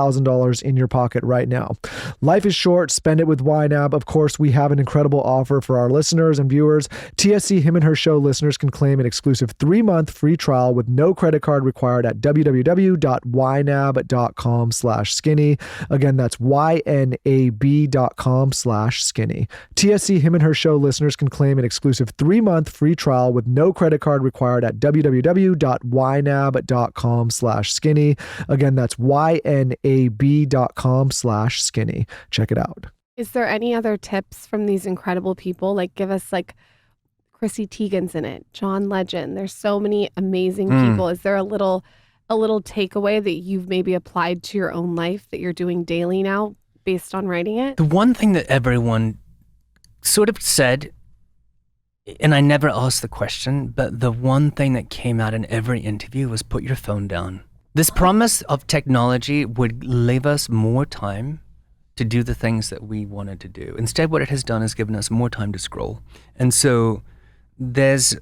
in your pocket right now. Life is short. Spend it with YNAB. Of course, we have an incredible offer for our listeners and viewers. TSC Him and Her Show listeners can claim an exclusive 3-month free trial with no credit card required at www.ynab.com/skinny. Again, that's ynab.com/skinny. TSC Him and Her Show listeners can claim an exclusive 3-month free trial with no credit card required at www.ynab.com/skinny. Again, that's ynab.com/skinny. Check it out. Is there any other tips from these incredible people? Like, give us, like, Chrissy Teigen's in it, John Legend. There's so many amazing people. Is there a little takeaway that you've maybe applied to your own life that you're doing daily now based on writing it? The one thing that everyone sort of said, and I never asked the question, but the one thing that came out in every interview was put your phone down. This promise of technology would leave us more time to do the things that we wanted to do. Instead, what it has done is given us more time to scroll. And so there's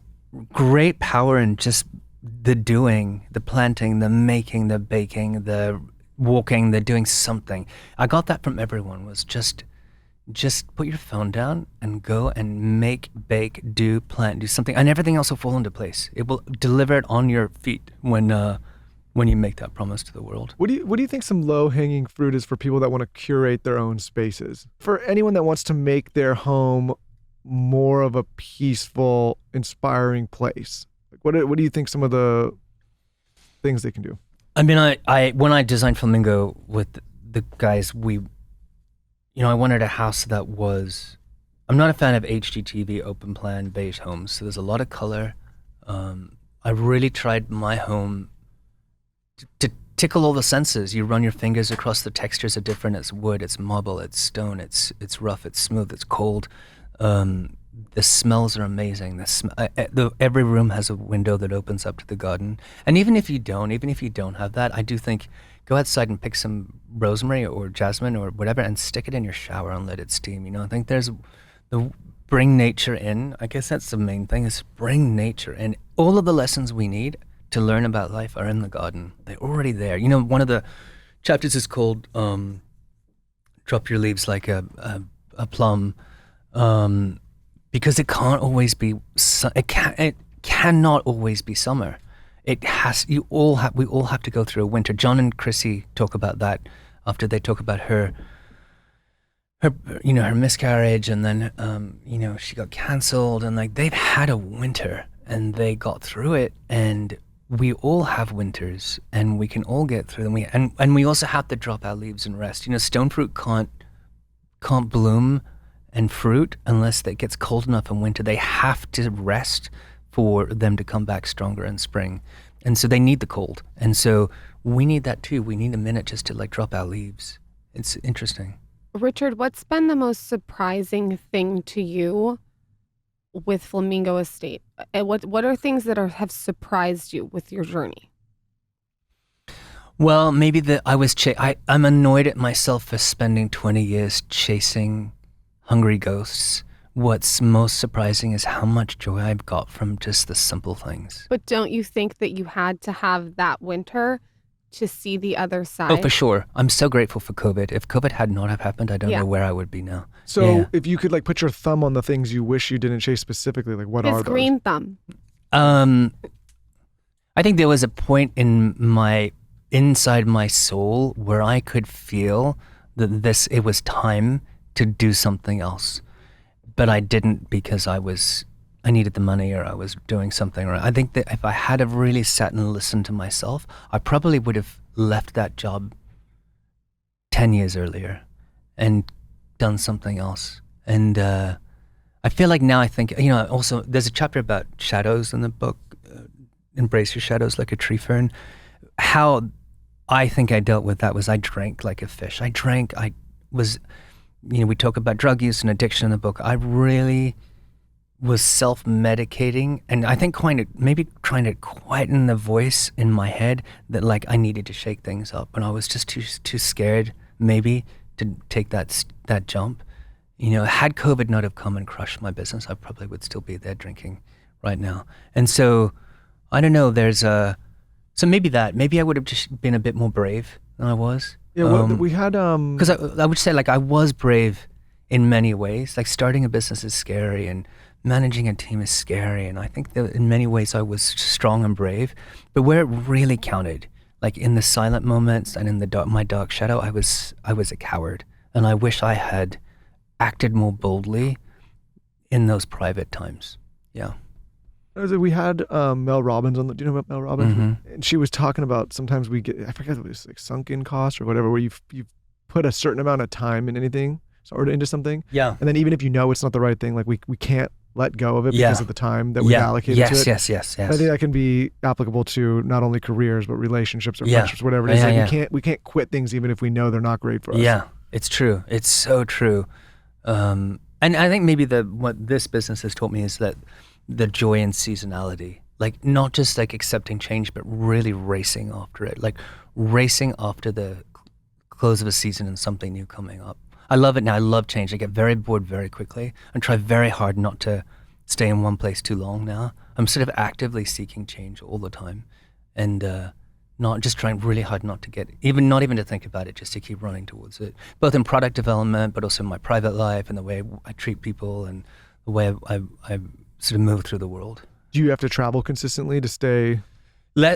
great power in just the doing, the planting, the making, the baking, the walking, the doing something. I got that from everyone, was just put your phone down and go and make, bake, do, plant, do something, and everything else will fall into place. It will deliver it on your feet when you make that promise to the world. What do you think some low-hanging fruit is for people that want to curate their own spaces? For anyone that wants to make their home more of a peaceful, inspiring place, like what do you think some of the things they can do? I mean, I when I designed Flamingo with the guys, I wanted a house that was. I'm not a fan of HGTV open plan beige homes, so there's a lot of color. I really tried my home to tickle all the senses. You run your fingers across the textures are different. It's wood, it's marble, it's stone, it's rough, it's smooth, it's cold. The smells are amazing. Every room has a window that opens up to the garden. And even if you don't have that, I do think go outside and pick some rosemary or jasmine or whatever and stick it in your shower and let it steam. I think bring nature in. I guess that's the main thing, is bring nature in. All of the lessons we need to learn about life are in the garden. They're already there. One of the chapters is called Drop Your Leaves Like a Plum, because it can't always be, it cannot always be summer. We all have to go through a winter. John and Chrissy talk about that after they talk about her miscarriage, and then she got canceled, and like they've had a winter and they got through it, and we all have winters and we can all get through them. And we also have to drop our leaves and rest. Stone fruit can't bloom and fruit unless it gets cold enough in winter. They have to rest for them to come back stronger in spring. And so they need the cold. And so we need that too. We need a minute just to drop our leaves. It's interesting. Richard, what's been the most surprising thing to you with Flamingo Estate? And what are things that have surprised you with your journey? Well, maybe I'm annoyed at myself for spending 20 years chasing hungry ghosts. What's most surprising is how much joy I've got from just the simple things. But don't you think that you had to have that winter to see the other side? Oh, for sure. I'm so grateful for COVID. If COVID had not have happened, I don't know where I would be now. So if you could put your thumb on the things you wish you didn't chase specifically, what are those? His green thumb. I think there was a point in my inside my soul where I could feel that it was time to do something else. But I didn't because I needed the money or I was doing something. Or I think that if I had have really sat and listened to myself, I probably would have left that job 10 years earlier and done something else. And I feel like now I think, also there's a chapter about shadows in the book, Embrace Your Shadows Like a Tree Fern. How I think I dealt with that was I drank like a fish. We talk about drug use and addiction in the book. I really was self-medicating, and I think maybe trying to quieten the voice in my head that like I needed to shake things up, and I was just too scared maybe to take that jump. Had COVID not have come and crushed my business, I probably would still be there drinking right now. And so I don't know. So maybe I would have just been a bit more brave than I was. Yeah, we had because I would say like I was brave in many ways. Like starting a business is scary and managing a team is scary, and I think that in many ways I was strong and brave. But where it really counted, like in the silent moments and in my dark shadow, I was a coward, and I wish I had acted more boldly in those private times. Yeah. We had Mel Robbins on do you know about Mel Robbins? Mm-hmm. And she was talking about sometimes we get, I forget if it was like sunken cost or whatever, where you've put a certain amount of time in anything or into something. Yeah. And then even if it's not the right thing, like we can't let go of it because of the time that we've allocated to it. Yes. I think that can be applicable to not only careers, but relationships or friendships, whatever it is. We can't quit things even if we know they're not great for us. Yeah, it's true. It's so true. And I think maybe what this business has taught me is that the joy in seasonality, like not just like accepting change, but really racing after it, like racing after the close of a season and something new coming up. I love it now. I love change. I get very bored very quickly and try very hard not to stay in one place too long now. I'm sort of actively seeking change all the time, and not just trying really hard not even to think about it, just to keep running towards it, both in product development, but also in my private life and the way I treat people and the way I sort of move through the world. Do you have to travel consistently to stay?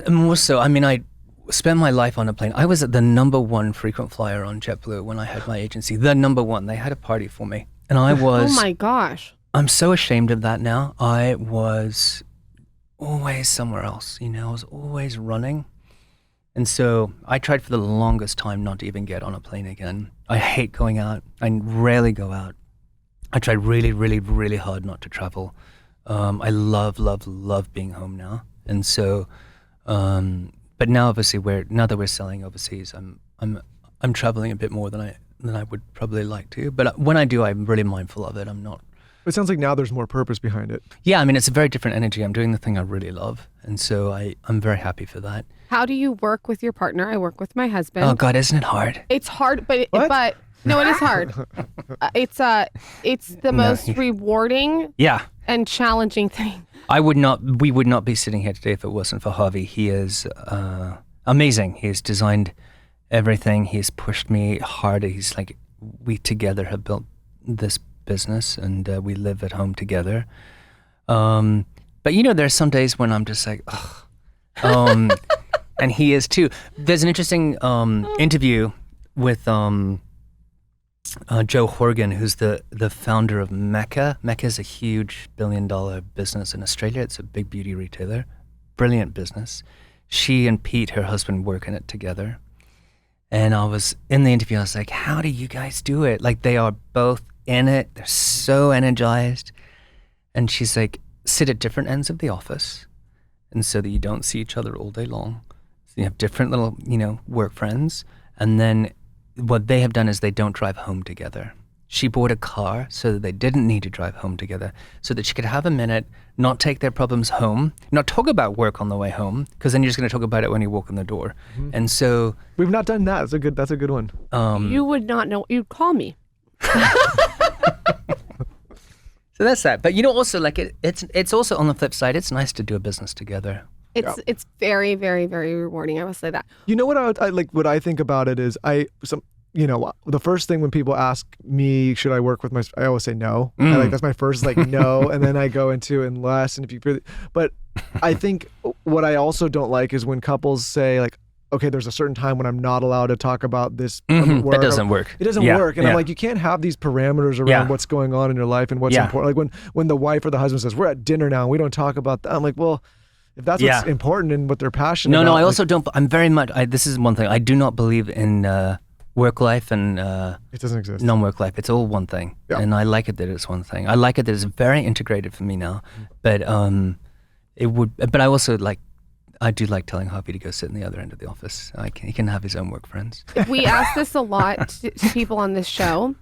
More so. I mean, I spent my life on a plane. I was at the #1 frequent flyer on JetBlue when I had my agency. The #1. They had a party for me. And I was... Oh my gosh. I'm so ashamed of that now. I was always somewhere else. I was always running. And so I tried for the longest time not to even get on a plane again. I hate going out. I rarely go out. I tried really, really, really hard not to travel. I love being home now. And so, but now obviously now that we're selling overseas, I'm traveling a bit more than I would probably like to. But when I do, I'm really mindful of it. I'm not. It sounds like now there's more purpose behind it. Yeah, I mean, it's a very different energy. I'm doing the thing I really love. And so I'm very happy for that. How do you work with your partner? I work with my husband. Oh God, isn't it hard? It's hard, but no, it is hard. It's the most rewarding and challenging thing. We would not be sitting here today if it wasn't for Harvey. He is amazing. He has designed everything. He has pushed me hard. He's like, we together have built this business, and we live at home together. But there's some days when I'm just like, ugh. And he is too. There's an interesting interview with Joe Horgan, who's the founder of Mecca. Mecca is a huge $1 billion business in Australia. It's a big beauty retailer. Brilliant business. She and Pete, her husband, work in it together. And I was in the interview, I was like, how do you guys do it? Like, they are both in it. They're so energized. And she's like, sit at different ends of the office, and so that you don't see each other all day long. So you have different little, work friends. And then what they have done is they don't drive home together. She bought a car so that they didn't need to drive home together, so that she could have a minute, not take their problems home, not talk about work on the way home, because then you're just going to talk about it when you walk in the door. Mm-hmm. And so we've not done that. That's a good one. You would not know. You'd call me. So that's that. But also like it's also on the flip side, it's nice to do a business together. It's very, very, very rewarding. I will say that. You know what I like? What I think about it is the first thing when people ask me, should I work with I always say no. That's my first no, and then I go into unless, and if you. But I think what I also don't like is when couples say like, okay, there's a certain time when I'm not allowed to talk about this work. That doesn't work. It doesn't work. And I'm like, you can't have these parameters around what's going on in your life and what's important. Like when the wife or the husband says, we're at dinner now and we don't talk about that. I'm like, well, if that's what's important and what they're passionate about. No, I also don't. I'm very much, this is one thing. I do not believe in work life and it doesn't exist. Non-work life. It's all one thing. Yeah. And I like it that it's one thing. I like it that it's very integrated for me now. But but I also I do like telling Harvey to go sit in the other end of the office. He can have his own work friends. We ask this a lot to people on this show,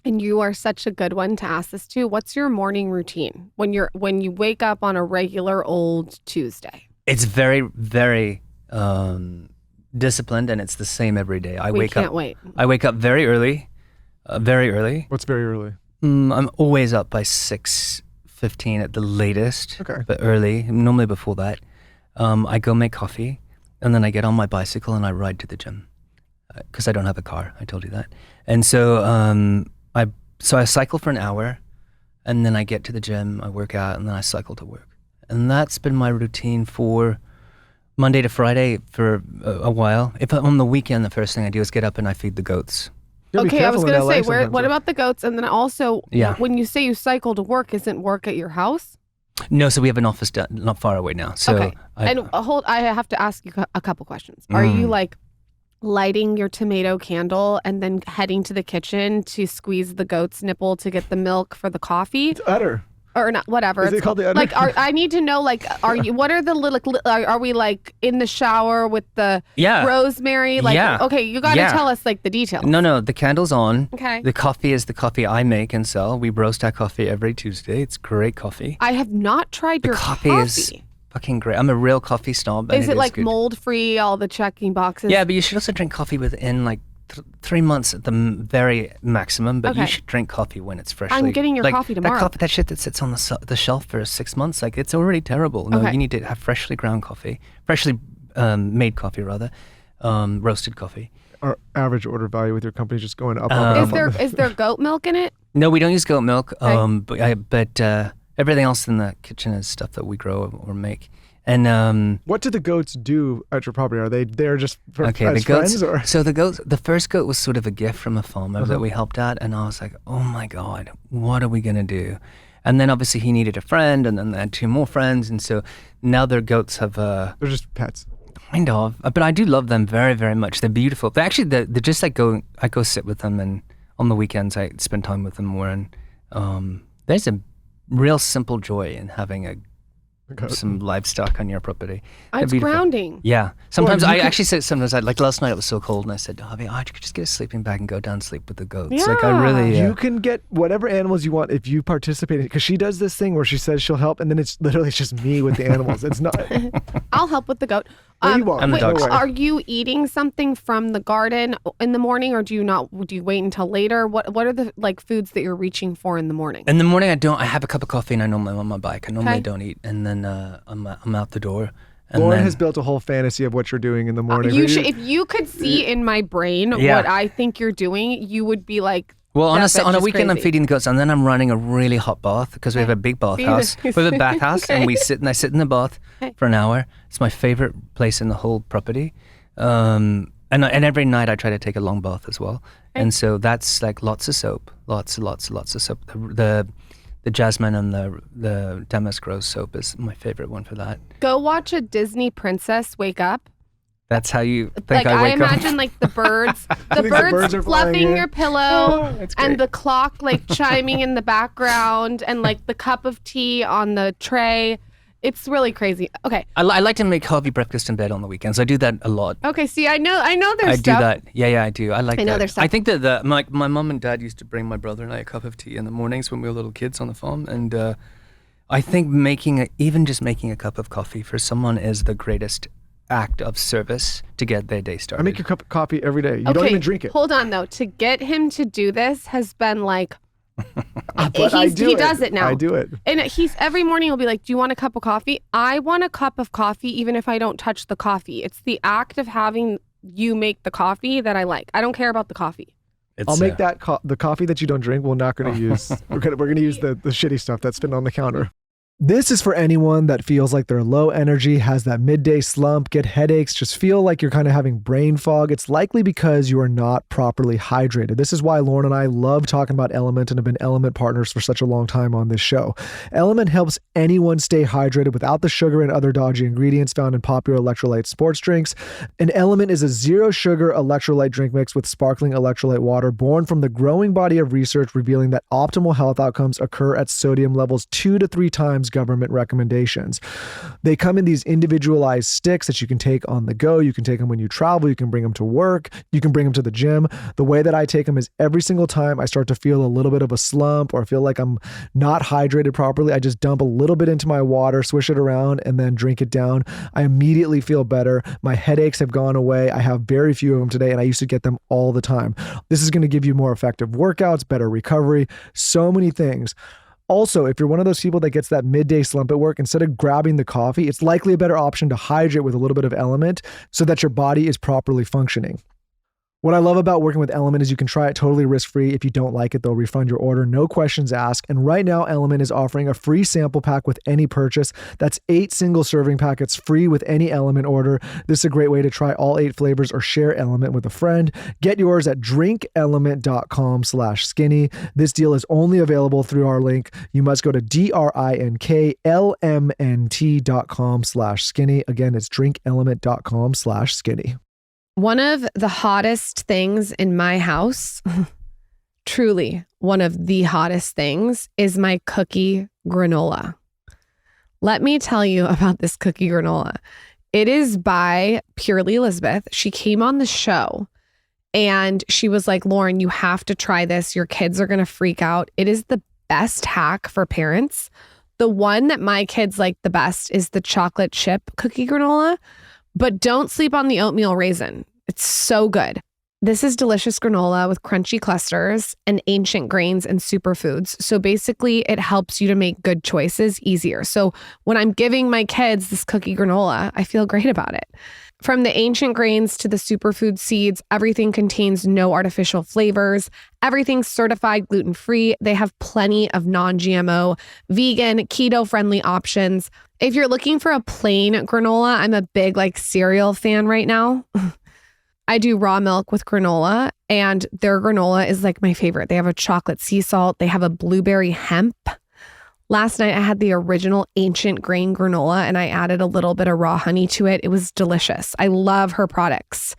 and you are such a good one to ask this to. What's your morning routine when you wake up on a regular old Tuesday? It's very, very disciplined, and it's the same every day. I wake up very early. Very early. What's very early? I'm always up by 6:15 at the latest. Okay. But early, normally before that. I go make coffee, and then I get on my bicycle and I ride to the gym because I don't have a car. I told you that. And so I cycle for an hour, and then I get to the gym, I work out, and then I cycle to work. And that's been my routine for Monday to Friday for a while. If on the weekend, the first thing I do is get up and I feed the goats. Okay, I was going to say, what about the goats? And then also, when you say you cycle to work, isn't work at your house? No, so we have an office not far away now. So okay. I have to ask you a couple questions. Are you like lighting your tomato candle and then heading to the kitchen to squeeze the goat's nipple to get the milk for the coffee? It's udder. Or not, whatever. Is it called the udder? Like, I need to know, like, what are the little, are we like in the shower with the rosemary? Like, okay, you got to tell us like the details. No, the candle's on. Okay. The coffee is the coffee I make and sell. We roast our coffee every Tuesday. It's great coffee. I have not tried your coffee. The coffee is fucking great. I'm a real coffee snob. Is it like mold free, all the checking boxes? Yeah, but you should also drink coffee within like 3 months at the very maximum, but you should drink coffee when it's freshly. I'm getting your coffee tomorrow. That shit that sits on the shelf for 6 months, like it's already terrible. No, you need to have freshly ground coffee, freshly made coffee rather, roasted coffee. Our average order value with your company is just going up. Is there goat milk in it? No, we don't use goat milk. Okay. But everything else in the kitchen is stuff that we grow or make. And what do the goats do at your property? Are they there just for the goats, friends? Or? So the first goat was sort of a gift from a farmer that we helped out, and I was like, oh my God, what are we gonna do? And then obviously he needed a friend, and then they had 2 more friends, and so now their goats have they're just pets. Kind of, but I do love them very, very much. They're beautiful. They're just like I go sit with them, and on the weekends I spend time with them more, and there's a real simple joy in having some livestock on your property. It's grounding. Yeah. Sometimes I actually said, like last night it was so cold and I said, Harvey, I could just get a sleeping bag and go down and sleep with the goats. Yeah. Like I really... You can get whatever animals you want if you participate in it. Because she does this thing where she says she'll help and then it's literally just me with the animals. It's not... I'll help with the goat. You won't. And the dogs. Are you eating something from the garden in the morning, or do you wait until later? What are the like foods that you're reaching for in the morning? In the morning, I have a cup of coffee and I normally am on my bike. I normally don't eat, and then I'm out the door. And Lauren has built a whole fantasy of what you're doing in the morning. If you could see in my brain what I think you're doing, you would be like. Well, on a weekend, I'm feeding the goats, and then I'm running a really hot bath because we have a big bathhouse. We have a bathhouse, and I sit in the bath for an hour. It's my favorite place in the whole property. And every night I try to take a long bath as well. And so that's like lots of soap, lots of soap. The jasmine and the damask rose soap is my favorite one for that. Go watch a Disney princess wake up. That's how you think like I wake up? I imagine like the birds are fluffing your pillow and the clock like chiming in the background and like the cup of tea on the tray. It's really crazy. Okay. I like to make Harvey breakfast in bed on the weekends. I do that a lot. Okay, see, I know there's stuff. I do that. Yeah, I do. I know there's stuff. I think that my mom and dad used to bring my brother and I a cup of tea in the mornings when we were little kids on the farm, and I think even just making a cup of coffee for someone is the greatest act of service to get their day started. I make a cup of coffee every day. You don't even drink it. Hold on though. To get him to do this has been like he does it now. I do it. And every morning he'll be like, do you want a cup of coffee? I want a cup of coffee even if I don't touch the coffee. It's the act of having you make the coffee that I like. I don't care about the coffee. I'll make that the coffee that you don't drink. We're not going to use. We're going to use the shitty stuff that's been on the counter. This is for anyone that feels like they're low energy, has that midday slump, get headaches, just feel like you're kind of having brain fog. It's likely because you are not properly hydrated. This is why Lauren and I love talking about Element and have been Element partners for such a long time on this show. Element helps anyone stay hydrated without the sugar and other dodgy ingredients found in popular electrolyte sports drinks. And Element is a zero sugar electrolyte drink mix with sparkling electrolyte water born from the growing body of research revealing that optimal health outcomes occur at sodium levels 2 to 3 times government recommendations. They come in these individualized sticks that you can take on the go. You can take them when you travel. You can bring them to work. You can bring them to the gym. The way that I take them is every single time I start to feel a little bit of a slump or feel like I'm not hydrated properly, I just dump a little bit into my water, swish it around, and then drink it down. I immediately feel better. My headaches have gone away. I have very few of them today, and I used to get them all the time. This is going to give you more effective workouts, better recovery, so many things. Also, if you're one of those people that gets that midday slump at work, instead of grabbing the coffee, it's likely a better option to hydrate with a little bit of Element so that your body is properly functioning. What I love about working with Element is you can try it totally risk-free. If you don't like it, they'll refund your order, no questions asked. And right now, Element is offering a free sample pack with any purchase. That's 8 single serving packets free with any Element order. This is a great way to try all 8 flavors or share Element with a friend. Get yours at drinkelement.com/skinny. This deal is only available through our link. You must go to drinklmnt.com/skinny. Again, it's drinkelement.com/skinny. One of the hottest things in my house, truly one of the hottest things, is my cookie granola. Let me tell you about this cookie granola. It is by Purely Elizabeth. She came on the show and she was like, Lauren, you have to try this. Your kids are going to freak out. It is the best hack for parents. The one that my kids like the best is the chocolate chip cookie granola. But don't sleep on the oatmeal raisin. It's so good. This is delicious granola with crunchy clusters and ancient grains and superfoods. So basically, it helps you to make good choices easier. So when I'm giving my kids this cookie granola, I feel great about it. From the ancient grains to the superfood seeds, everything contains no artificial flavors. Everything's certified gluten-free. They have plenty of non-GMO, vegan, keto-friendly options. If you're looking for a plain granola, I'm a big cereal fan right now. I do raw milk with granola, and their granola is my favorite. They have a chocolate sea salt. They have a blueberry hemp. Last night I had the original ancient grain granola and I added a little bit of raw honey to it. It was delicious. I love her products.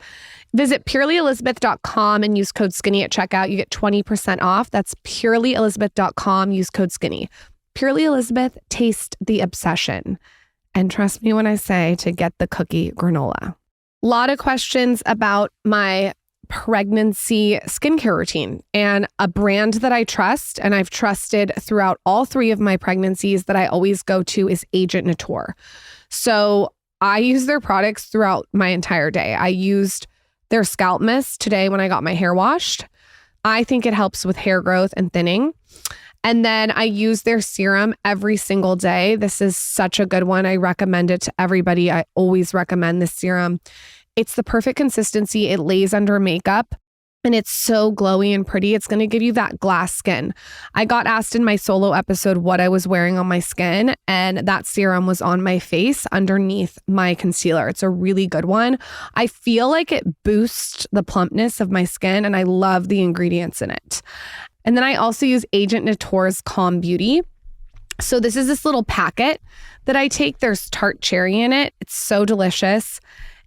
Visit purelyelizabeth.com and use code skinny at checkout. You get 20% off. That's purelyelizabeth.com. Use code skinny. Purely Elizabeth, taste the obsession. And trust me when I say to get the cookie granola. A lot of questions about my pregnancy skincare routine, and a brand that I trust and I've trusted throughout all 3 of my pregnancies that I always go to is Agent Nature. So I use their products throughout my entire day. I used their scalp mist today when I got my hair washed. I think it helps with hair growth and thinning. And then I use their serum every single day. This is such a good one. I recommend it to everybody. I always recommend this serum. It's the perfect consistency. It lays under makeup and it's so glowy and pretty. It's going to give you that glass skin. I got asked in my solo episode what I was wearing on my skin, and that serum was on my face underneath my concealer. It's a really good one. I feel like it boosts the plumpness of my skin, and I love the ingredients in it. And then I also use Agent Nature's Calm Beauty. So this is this little packet that I take. There's tart cherry in it. It's so delicious.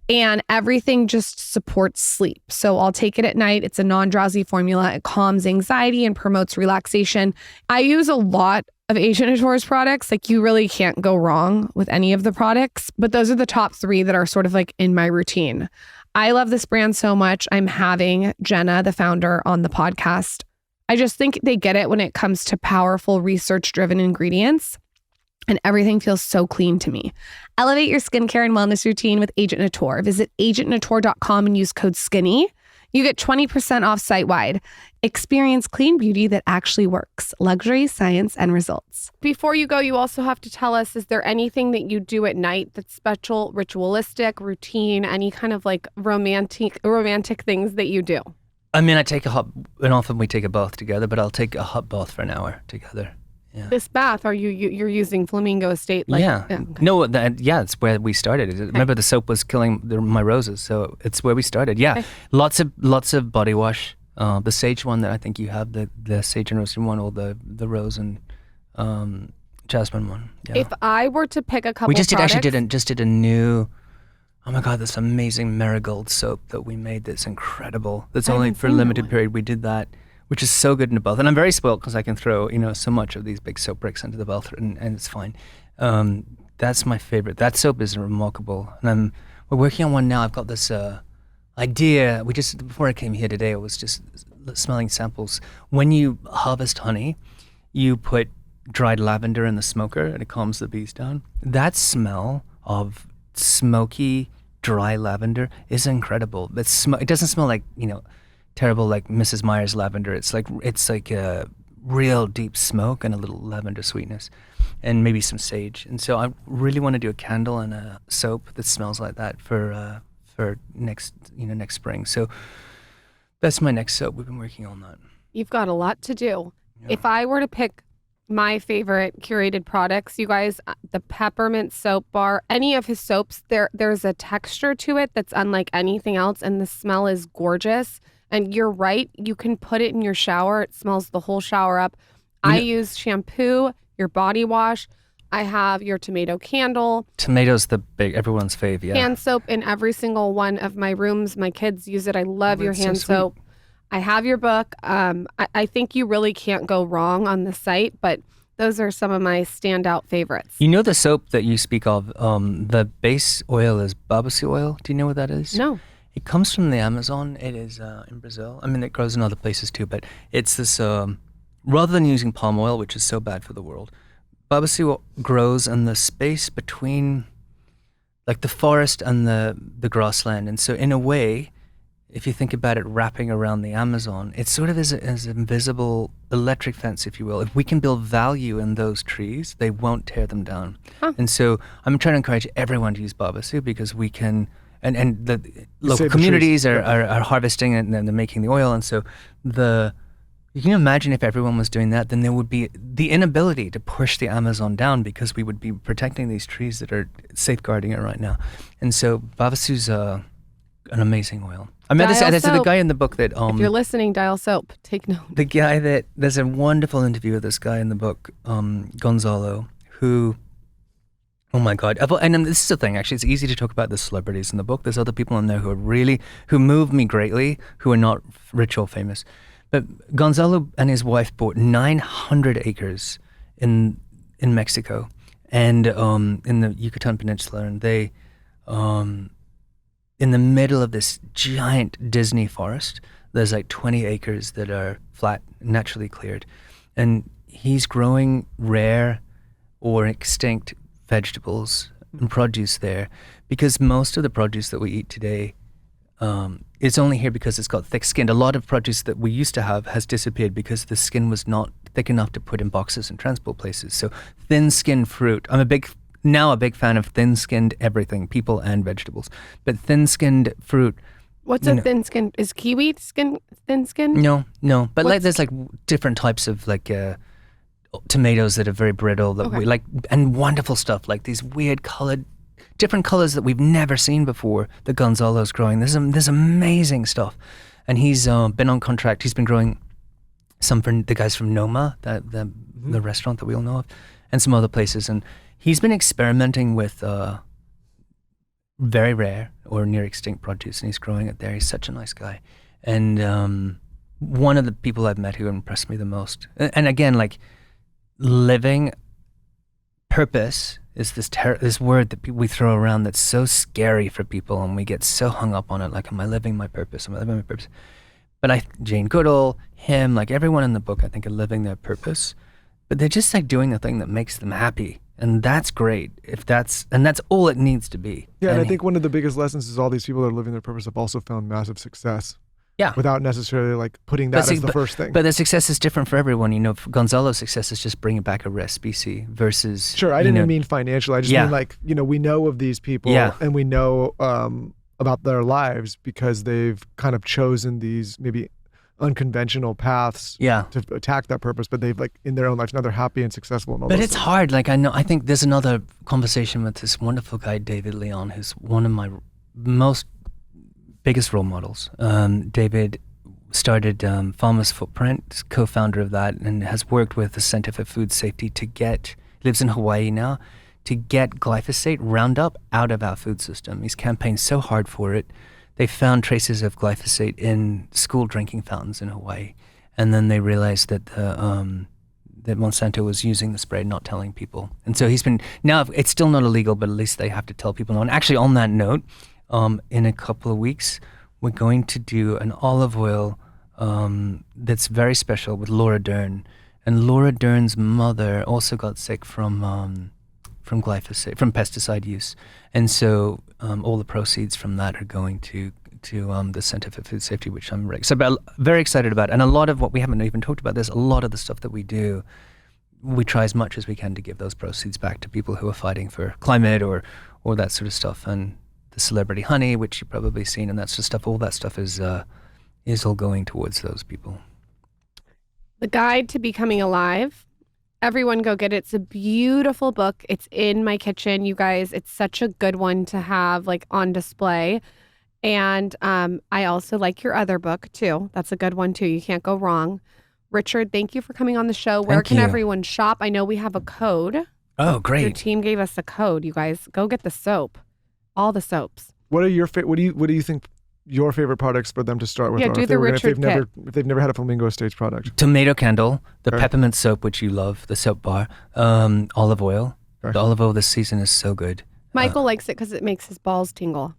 And everything just supports sleep. So I'll take it at night. It's a non-drowsy formula. It calms anxiety and promotes relaxation. I use a lot of Agent Nature's products. You really can't go wrong with any of the products. But those are the top 3 that are sort of in my routine. I love this brand so much. I'm having Jenna, the founder, on the podcast. I just think they get it when it comes to powerful research-driven ingredients. And everything feels so clean to me. Elevate your skincare and wellness routine with Agent Nature. Visit agentnature.com and use code SKINNY. You get 20% off site-wide. Experience clean beauty that actually works. Luxury, science, and results. Before you go, you also have to tell us, is there anything that you do at night that's special, ritualistic, routine, any kind of romantic things that you do? I mean, I take and often we take a bath together, but I'll take a hot bath for an hour together. Yeah. This bath, you're using Flamingo Estate? Okay. No, it's where we started. Okay. Remember, the soap was killing my roses, so it's where we started. Yeah, okay. Lots of body wash. The sage one that I think you have, the sage and roasted one, or the rose and jasmine one. Yeah. If I were to pick a couple, we just did a new. Oh my God, this amazing marigold soap that we made. That's incredible. That's only for a limited period. We did that, which is so good in the bath. And I'm very spoiled because I can throw, so much of these big soap bricks into the bath and it's fine. That's my favorite. That soap is remarkable. And we're working on one now. I've got this idea. Before I came here today, I was just smelling samples. When you harvest honey, you put dried lavender in the smoker and it calms the bees down. That smell of smoky, dry lavender is incredible. It doesn't smell like, terrible like Mrs. Meyer's lavender. It's like a real deep smoke and a little lavender sweetness and maybe some sage. And so I really want to do a candle and a soap that smells like that for next spring. So that's my next soap. We've been working on that. You've got a lot to do. Yeah. If I were to pick my favorite curated products, you guys, the peppermint soap bar, any of his soaps, there's a texture to it that's unlike anything else, and the smell is gorgeous. And you're right, you can put it in your shower. It smells the whole shower up. I use shampoo, your body wash. I have your tomato candle. Tomato's everyone's fave, yeah. Hand soap in every single one of my rooms. My kids use it. I love your hand soap. I have your book. I think you really can't go wrong on the site, but those are some of my standout favorites. You know the soap that you speak of, the base oil is babassu oil. Do you know what that is? No. It comes from the Amazon. It is in Brazil. I mean, it grows in other places too, but it's this, rather than using palm oil, which is so bad for the world, babassu grows in the space between like the forest and the grassland. And so in a way, if you think about it wrapping around the Amazon, it sort of is an invisible electric fence, if you will. If we can build value in those trees, they won't tear them down. Huh. And so I'm trying to encourage everyone to use babassu because we can, and the local communities are harvesting it and then they're making the oil. And so you can imagine if everyone was doing that, then there would be the inability to push the Amazon down because we would be protecting these trees that are safeguarding it right now. And so babassu's an amazing oil. I met there's the guy in the book that if you're listening, Dial Soap, take note. The guy there's a wonderful interview with this guy in the book, Gonzalo, who, oh my God, and this is the thing, actually, it's easy to talk about the celebrities in the book. There's other people in there who move me greatly, who are not rich or famous. But Gonzalo and his wife bought 900 acres in Mexico and in the Yucatan Peninsula, and they in the middle of this giant Disney forest, there's like 20 acres that are flat, naturally cleared. And he's growing rare or extinct vegetables and produce there because most of the produce that we eat today is only here because it's got thick skin. A lot of produce that we used to have has disappeared because the skin was not thick enough to put in boxes and transport places. So thin-skinned fruit. I'm a big fan of thin-skinned everything, people and vegetables. But thin-skinned fruit. What's a thin-skinned? Is kiwi thin-skinned? No. But there's like different types of like tomatoes that are very brittle that we like, and wonderful stuff like these weird different colors that we've never seen before that Gonzalo's growing. There's amazing stuff. And he's been on contract. He's been growing some for the guys from Noma, the restaurant that we all know of, and some other places. And he's been experimenting with very rare or near extinct produce, and he's growing it there. He's such a nice guy. And one of the people I've met who impressed me the most, and again, like living purpose is this word that we throw around that's so scary for people, and we get so hung up on it. Like, am I living my purpose? Am I living my purpose? But Jane Goodall, him, like everyone in the book, I think are living their purpose, but they're just like doing the thing that makes them happy. And that's great and that's all it needs to be. Yeah, and I think one of the biggest lessons is all these people that are living their purpose have also found massive success. Yeah. Without necessarily like putting that as the first thing. But the success is different for everyone. You know, Gonzalo's success is just bringing back a rare species versus. Sure, I didn't mean financially. I just mean like, we know of these people and we know about their lives because they've kind of chosen these maybe unconventional paths to attack that purpose, but they've like in their own lives now they're happy and successful and all But those it's things. hard. Like I think there's another conversation with this wonderful guy, David Leon, who's one of my biggest role models. David started Farmer's Footprint, co-founder of that, and has worked with the Center for Food Safety lives in Hawaii now, to get glyphosate, Roundup, out of our food system. He's campaigned so hard for it. They found traces of glyphosate in school drinking fountains in Hawaii. And then they realized that that Monsanto was using the spray, not telling people. And so now it's still not illegal, but at least they have to tell people. And actually on that note, in a couple of weeks, we're going to do an olive oil that's very special with Laura Dern. And Laura Dern's mother also got sick from glyphosate, from pesticide use. And so all the proceeds from that are going to the Center for Food Safety, which I'm very excited about. And a lot of what we haven't even talked about, there's a lot of the stuff that we do, we try as much as we can to give those proceeds back to people who are fighting for climate or that sort of stuff. And the celebrity honey, which you've probably seen, and that sort of stuff, all that stuff is all going towards those people. The Guide to Becoming Alive. Everyone go get it. It's a beautiful book. It's in my kitchen, you guys. It's such a good one to have like on display. And I also like your other book too. That's a good one too. You can't go wrong. Richard, thank you for coming on the show. Where can everyone shop? I know we have a code. Oh, great. Your team gave us a code, you guys. Go get the soap. All the soaps. What are your what do you think your favorite products for them to start with? Yeah, do the Richard kit. If they've never had a Flamingo Estate product. Tomato candle, the peppermint soap, which you love, the soap bar, olive oil. Okay. The olive oil this season is so good. Michael likes it because it makes his balls tingle.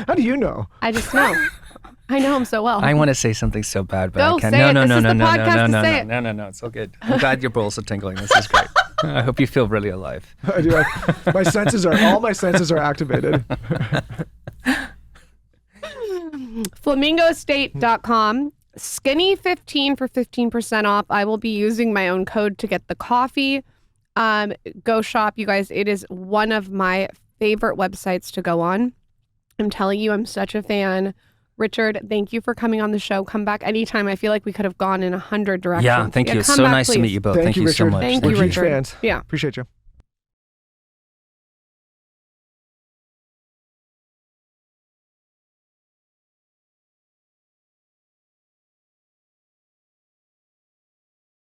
How do you know? I just know. I know him so well. I want to say something so bad, but I can't. No, No. It's all good. I'm glad your balls are tingling. This is great. I hope you feel really alive. I do. All my senses are activated. FlamingoEstate.com. Skinny15 for 15% off. I will be using my own code to get the coffee. Go shop, you guys. It is one of my favorite websites to go on. I'm telling you, I'm such a fan. Richard, thank you for coming on the show. Come back anytime. I feel like we could have gone in 100 directions. Yeah, thank you. It's so nice to meet you both. Thank you so much. Thank you, Richard. Fans. Yeah. Appreciate you.